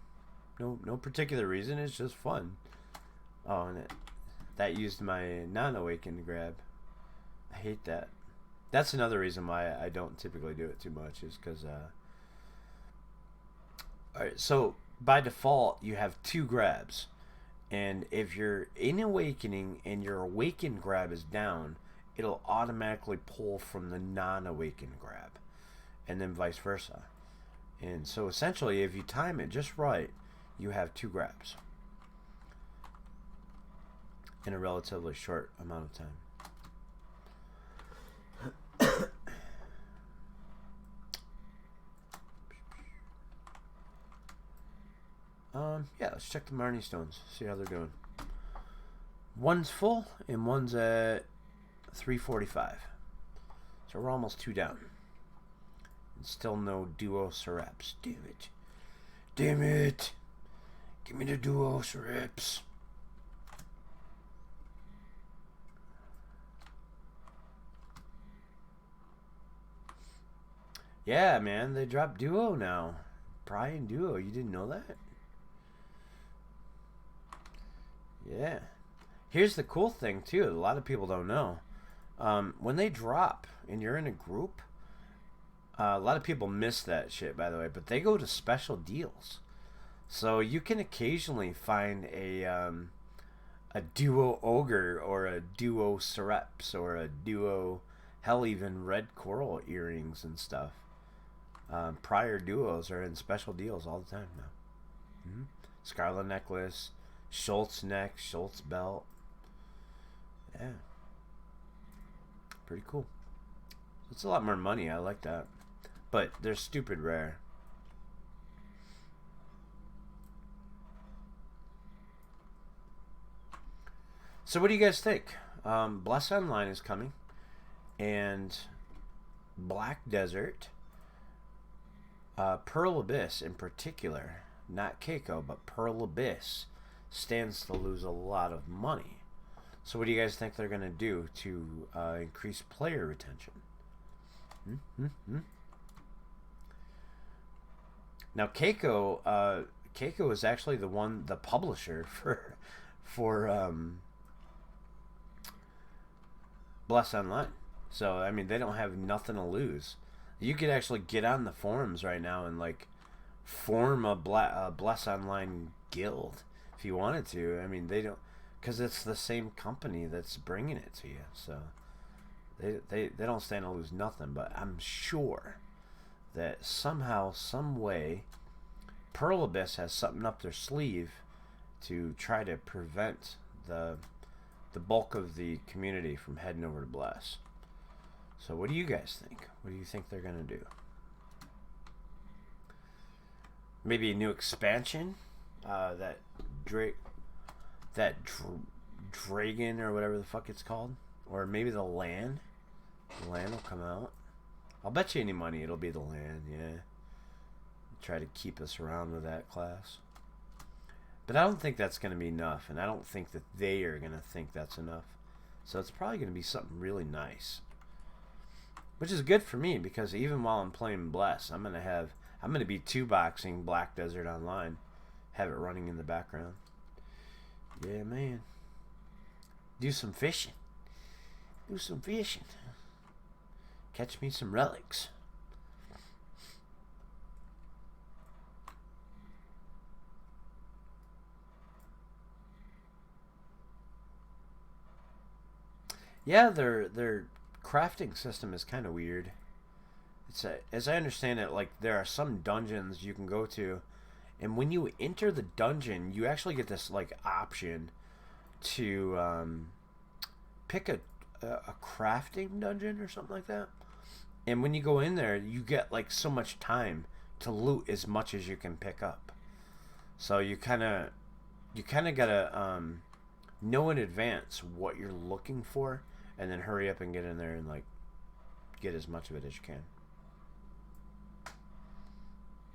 No particular reason. It's just fun. Oh, and that used my non-awakened grab. I hate that. That's another reason why I don't typically do it too much. Is because alright, so by default you have 2 grabs, and if you're in awakening and your awakened grab is down, it'll automatically pull from the non-awakened grab, and then vice versa. And so essentially, if you time it just right, you have 2 grabs in a relatively short amount of time. Yeah, let's check the Marnie stones, see how they're doing. One's full and one's at 345. So we're almost 2 down. And still no duo Shraps. Damn it. Damn it. Give me the duo Shraps. Yeah, man, they dropped duo now. Brian duo, you didn't know that? Yeah. Here's the cool thing, too. A lot of people don't know. When they drop and you're in a group, a lot of people miss that shit, by the way, but they go to special deals. So you can occasionally find a duo ogre or a duo Shraps or a duo, hell, even red coral earrings and stuff. Prior duos are in special deals all the time now. Scarlet necklace, Schultz neck, Schultz belt. Yeah. Pretty cool. It's a lot more money. I like that. But they're stupid rare. So what do you guys think? Bless Online is coming. And Black Desert, Pearl Abyss in particular, not Keiko, but Pearl Abyss, stands to lose a lot of money. So what do you guys think they're going to do to increase player retention? Now Keiko is actually the publisher for Bless Online. So I mean, they don't have nothing to lose. You could actually get on the forums right now and like form a Bless Online guild if you wanted to. I mean, they don't, because it's the same company that's bringing it to you. So they don't stand to lose nothing. But I'm sure that somehow, some way, Pearl Abyss has something up their sleeve to try to prevent the bulk of the community from heading over to Bless. So what do you guys think? What do you think they're gonna do? Maybe a new expansion, that Drake, Dragon or whatever the fuck it's called, or maybe the land. The land will come out. I'll bet you any money it'll be the land. Yeah, try to keep us around with that class. But I don't think that's going to be enough, and I don't think that they are going to think that's enough. So it's probably going to be something really nice, which is good for me because even while I'm playing Bless, I'm going to be two-boxing Black Desert Online, have it running in the background. Yeah, man. Do some fishing. Do some fishing. Catch me some relics. Yeah, their crafting system is kind of weird. As I understand it, like there are some dungeons you can go to, and when you enter the dungeon, you actually get this like option to pick a crafting dungeon or something like that. And when you go in there, you get like so much time to loot as much as you can pick up. So you kind of gotta know in advance what you're looking for, and then hurry up and get in there and like get as much of it as you can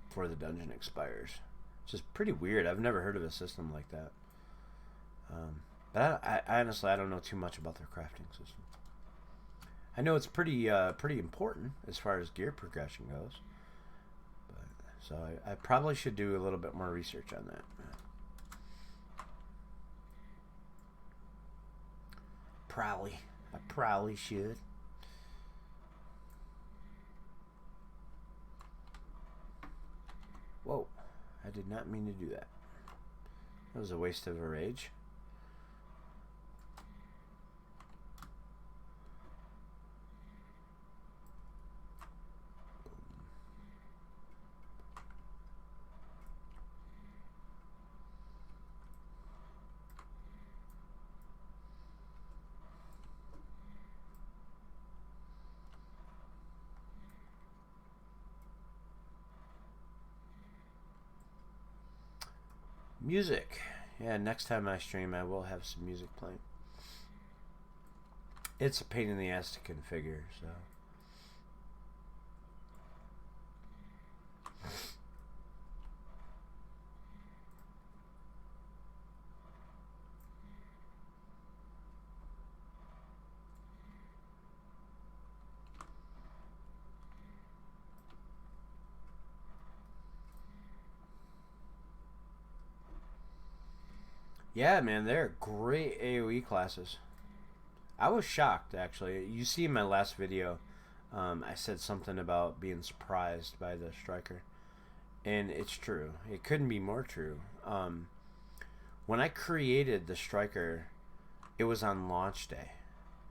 before the dungeon expires. It's just pretty weird. I've never heard of a system like that. But I honestly, I don't know too much about their crafting system. I know it's pretty important as far as gear progression goes. But, so I probably should do a little bit more research on that. I probably should. Whoa, I did not mean to do that. That was a waste of a rage. Music. Yeah, next time I stream, I will have some music playing. It's a pain in the ass to configure, so. Yeah, man, they're great AoE classes. I was shocked, actually. You see in my last video, I said something about being surprised by the striker. And it's true. It couldn't be more true. When I created the striker, it was on launch day.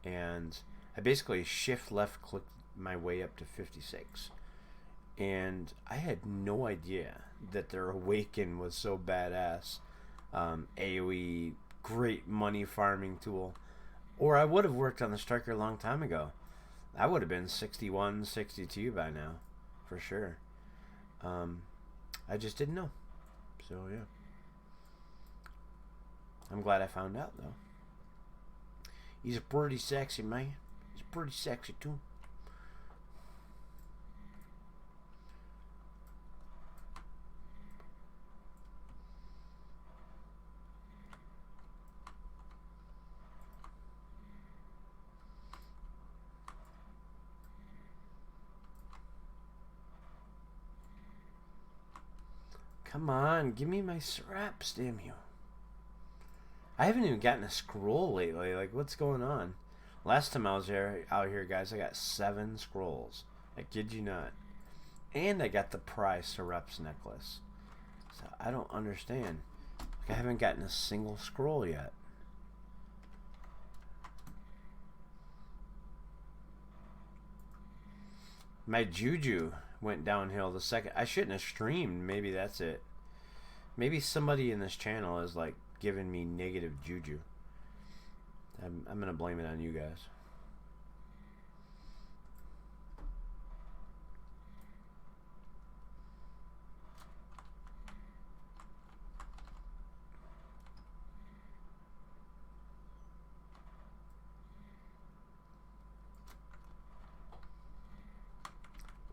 And I basically shift left clicked my way up to 56. And I had no idea that their Awaken was so badass. AoE, great money farming tool. Or I would have worked on the striker a long time ago. I would have been 61, 62 by now, for sure. I just didn't know. So, yeah. I'm glad I found out, though. He's pretty sexy, man. He's pretty sexy, too. Come on, give me my Shraps, damn you. I haven't even gotten a scroll lately. Like, what's going on? Last time I was out here, guys, I got 7 scrolls. I kid you not. And I got the prize Shraps necklace. So I don't understand. Like, I haven't gotten a single scroll yet. My juju went downhill the second. I shouldn't have streamed. Maybe that's it. Maybe somebody in this channel is like giving me negative juju. I'm gonna blame it on you guys.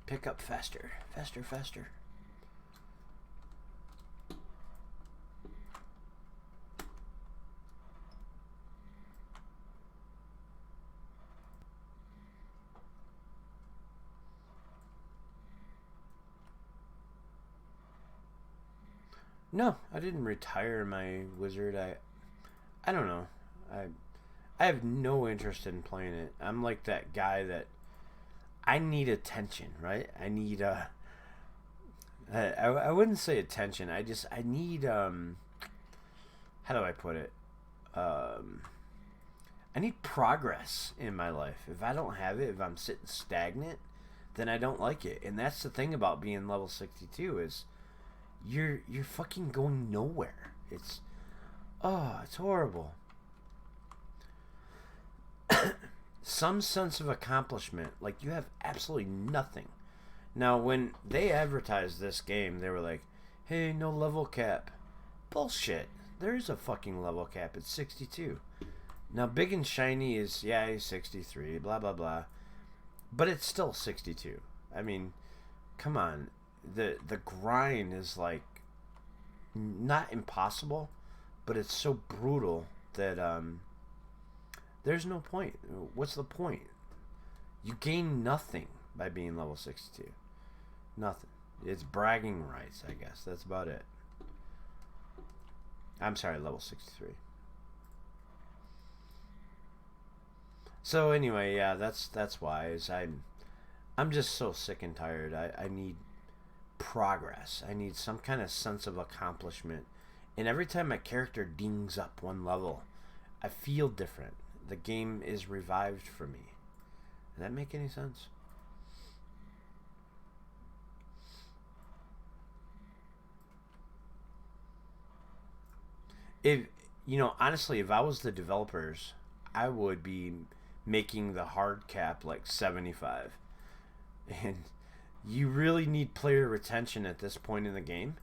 Pick up faster, faster, faster. No, I didn't retire my wizard. I don't know. I have no interest in playing it. I'm like that guy that I need attention, right? I need I wouldn't say attention. I need how do I put it? I need progress in my life. If I don't have it, if I'm sitting stagnant, then I don't like it. And that's the thing about being level 62 is you're fucking going nowhere. It's horrible. Some sense of accomplishment, like you have absolutely nothing. Now, when they advertised this game, they were like, hey, no level cap. Bullshit. There's a fucking level cap. It's 62. Now, Big and Shiny is, yeah, he's 63, blah, blah, blah. But it's still 62. I mean, come on. The grind is, like, not impossible, but it's so brutal that, there's no point. What's the point? You gain nothing by being level 62. Nothing. It's bragging rights, I guess. That's about it. I'm sorry, level 63. So anyway, yeah, that's why is I'm just so sick and tired. I need progress. I need some kind of sense of accomplishment. And every time my character dings up one level, I feel different. The game is revived for me. Does that make any sense? If you know, honestly, if I was the developers, I would be making the hard cap like 75. And you really need player retention at this point in the game.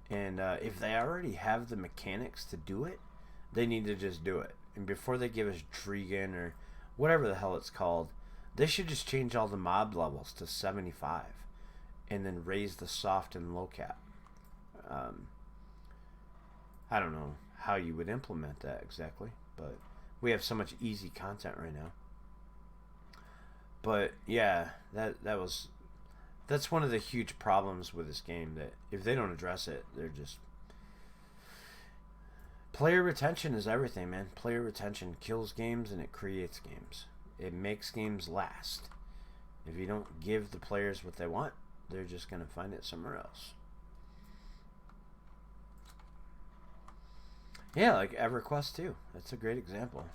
And if they already have the mechanics to do it, they need to just do it. And before they give us Dregan or whatever the hell it's called, they should just change all the mob levels to 75 and then raise the soft and low cap. I don't know how you would implement that exactly, but we have so much easy content right now. But yeah, that's one of the huge problems with this game, that if they don't address it, they're just... Player retention is everything, man. Player retention kills games and it creates games. It makes games last. If you don't give the players what they want, they're just going to find it somewhere else. Yeah, like EverQuest 2. That's a great example.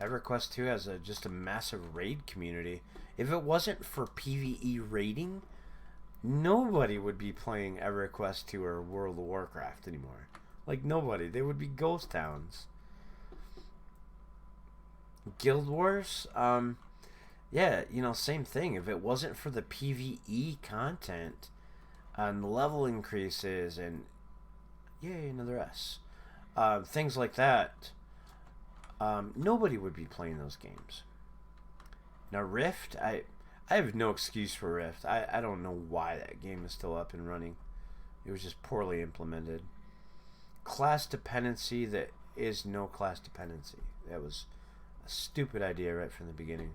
EverQuest 2 has just a massive raid community. If it wasn't for PvE raiding, nobody would be playing EverQuest 2 or World of Warcraft anymore. Like, nobody. They would be ghost towns. Guild Wars, yeah, you know, same thing. If it wasn't for the PvE content and level increases and yay, another S, things like that, nobody would be playing those games. Now, Rift, I have no excuse for Rift. I don't know why that game is still up and running. It was just poorly implemented. Class dependency that is no class dependency. That was a stupid idea right from the beginning.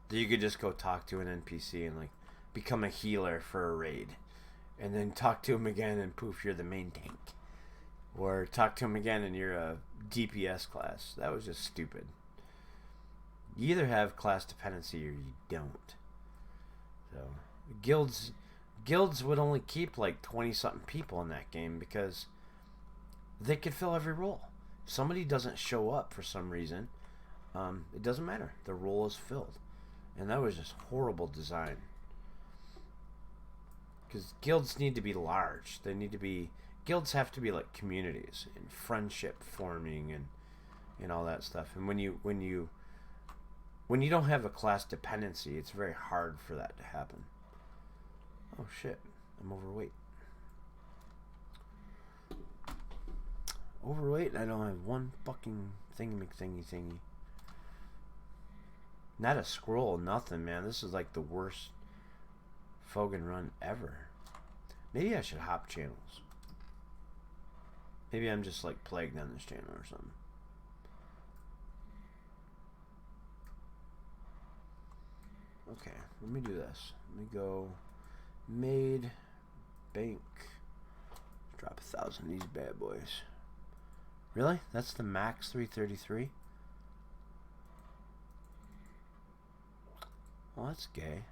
That you could just go talk to an NPC and like become a healer for a raid, and then talk to him again, and poof, you're the main tank. Or talk to him again, and you're a DPS class. That was just stupid. You either have class dependency or you don't. So guilds would only keep like 20-something people in that game because they could fill every role. If somebody doesn't show up for some reason, it doesn't matter. The role is filled. And that was just horrible design. Because guilds need to be large. Guilds have to be like communities and friendship forming and all that stuff. And when you don't have a class dependency, it's very hard for that to happen. Oh shit, I'm overweight. Overweight, I don't have one fucking thingy. Not a scroll, nothing, man. This is like the worst Fogan run ever. Maybe I should hop channels. Maybe I'm just like plagued on this channel or something. Okay, let me do this. Let me go made bank. Drop 1,000 these bad boys. Really? That's the max 333? Well, that's gay.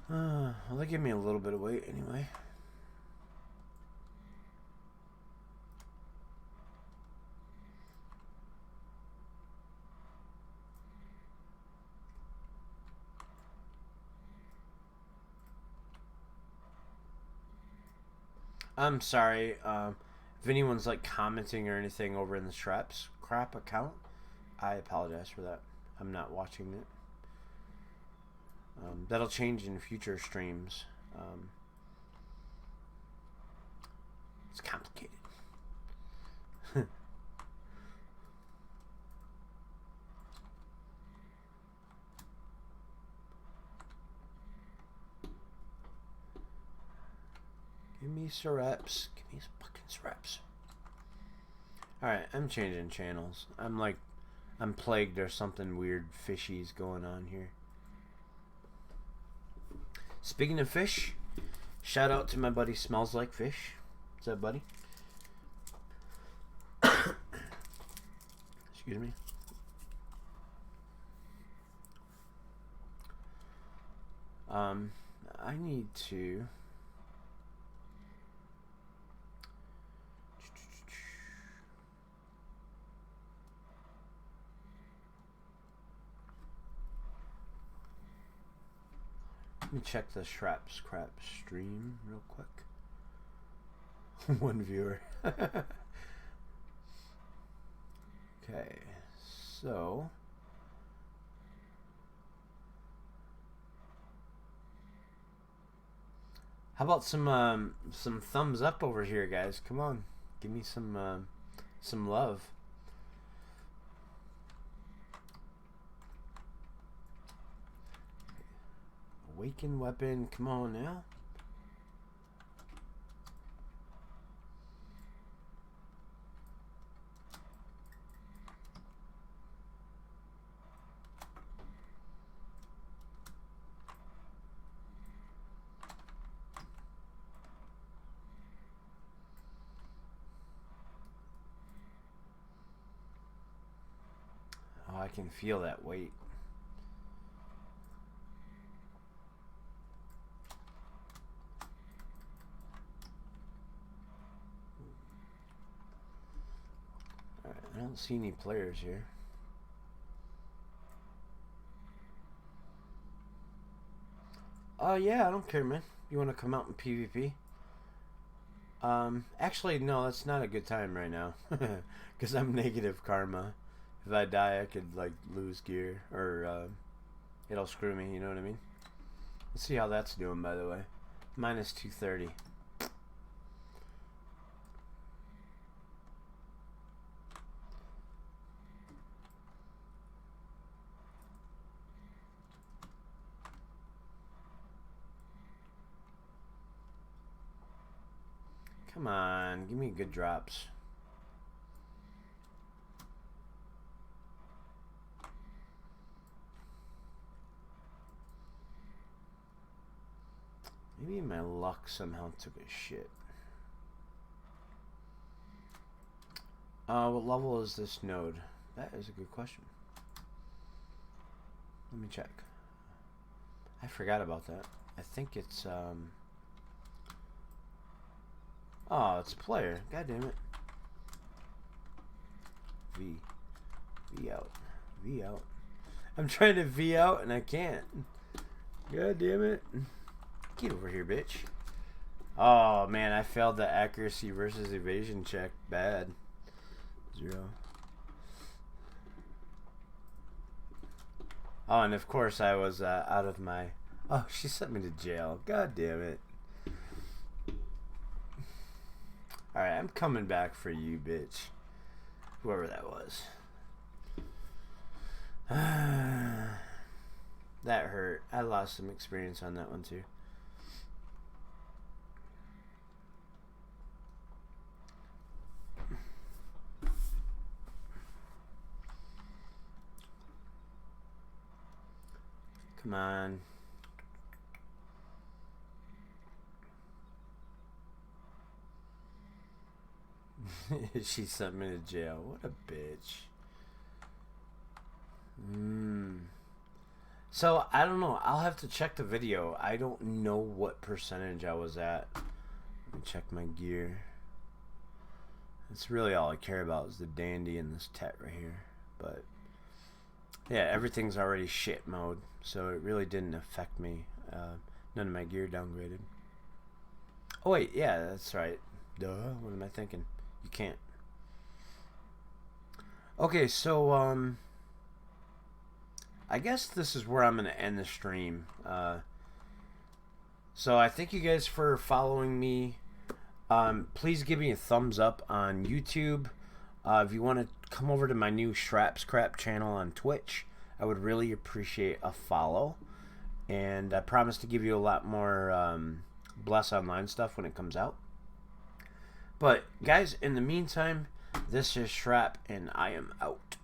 Well, they give me a little bit of weight anyway. I'm sorry, if anyone's like commenting or anything over in the Shraps crap account, I apologize for that. I'm not watching it. That'll change in future streams. It's complicated. Give me Shraps. Give me fucking Shraps. Alright, I'm changing channels. I'm plagued. There's something weird fishy's going on here. Speaking of fish, shout out to my buddy Smells Like Fish. What's up, buddy? Excuse me. I need to... Let me check the Shraps crap stream real quick. One viewer. Okay, so how about some thumbs up over here, guys? Come on, give me some love. Awaken weapon, come on now. Oh, I can feel that weight. I don't see any players here. Yeah, I don't care, man. You want to come out in PvP? Actually, no, that's not a good time right now. Because I'm negative karma. If I die, I could, like, lose gear. Or, it'll screw me, you know what I mean? Let's see how that's doing, by the way. Minus 230. Come on, give me good drops. Maybe my luck somehow took a shit. What level is this node? That is a good question. Let me check. I forgot about that. I think it's, oh, it's a player. God damn it. V out. V out. I'm trying to V out and I can't. God damn it. Get over here, bitch. Oh, man, I failed the accuracy versus evasion check. Bad. 0. Oh, and of course I was out of my... Oh, she sent me to jail. God damn it. Alright, I'm coming back for you, bitch. Whoever that was. That hurt. I lost some experience on that one, too. Come on. She sent me to jail. What a bitch. So, I don't know. I'll have to check the video. I don't know what percentage I was at. Let me check my gear. That's really all I care about is the dandy and this tet right here. But, yeah, everything's already shit mode. So, it really didn't affect me. None of my gear downgraded. Oh, wait. Yeah, that's right. Duh. What am I thinking? You can't. Okay, so, I guess this is where I'm going to end the stream. So I thank you guys for following me. Please give me a thumbs up on YouTube. If you want to come over to my new Shraps Crap channel on Twitch, I would really appreciate a follow. And I promise to give you a lot more Bless Online stuff when it comes out. But, guys, in the meantime, this is Shrap, and I am out.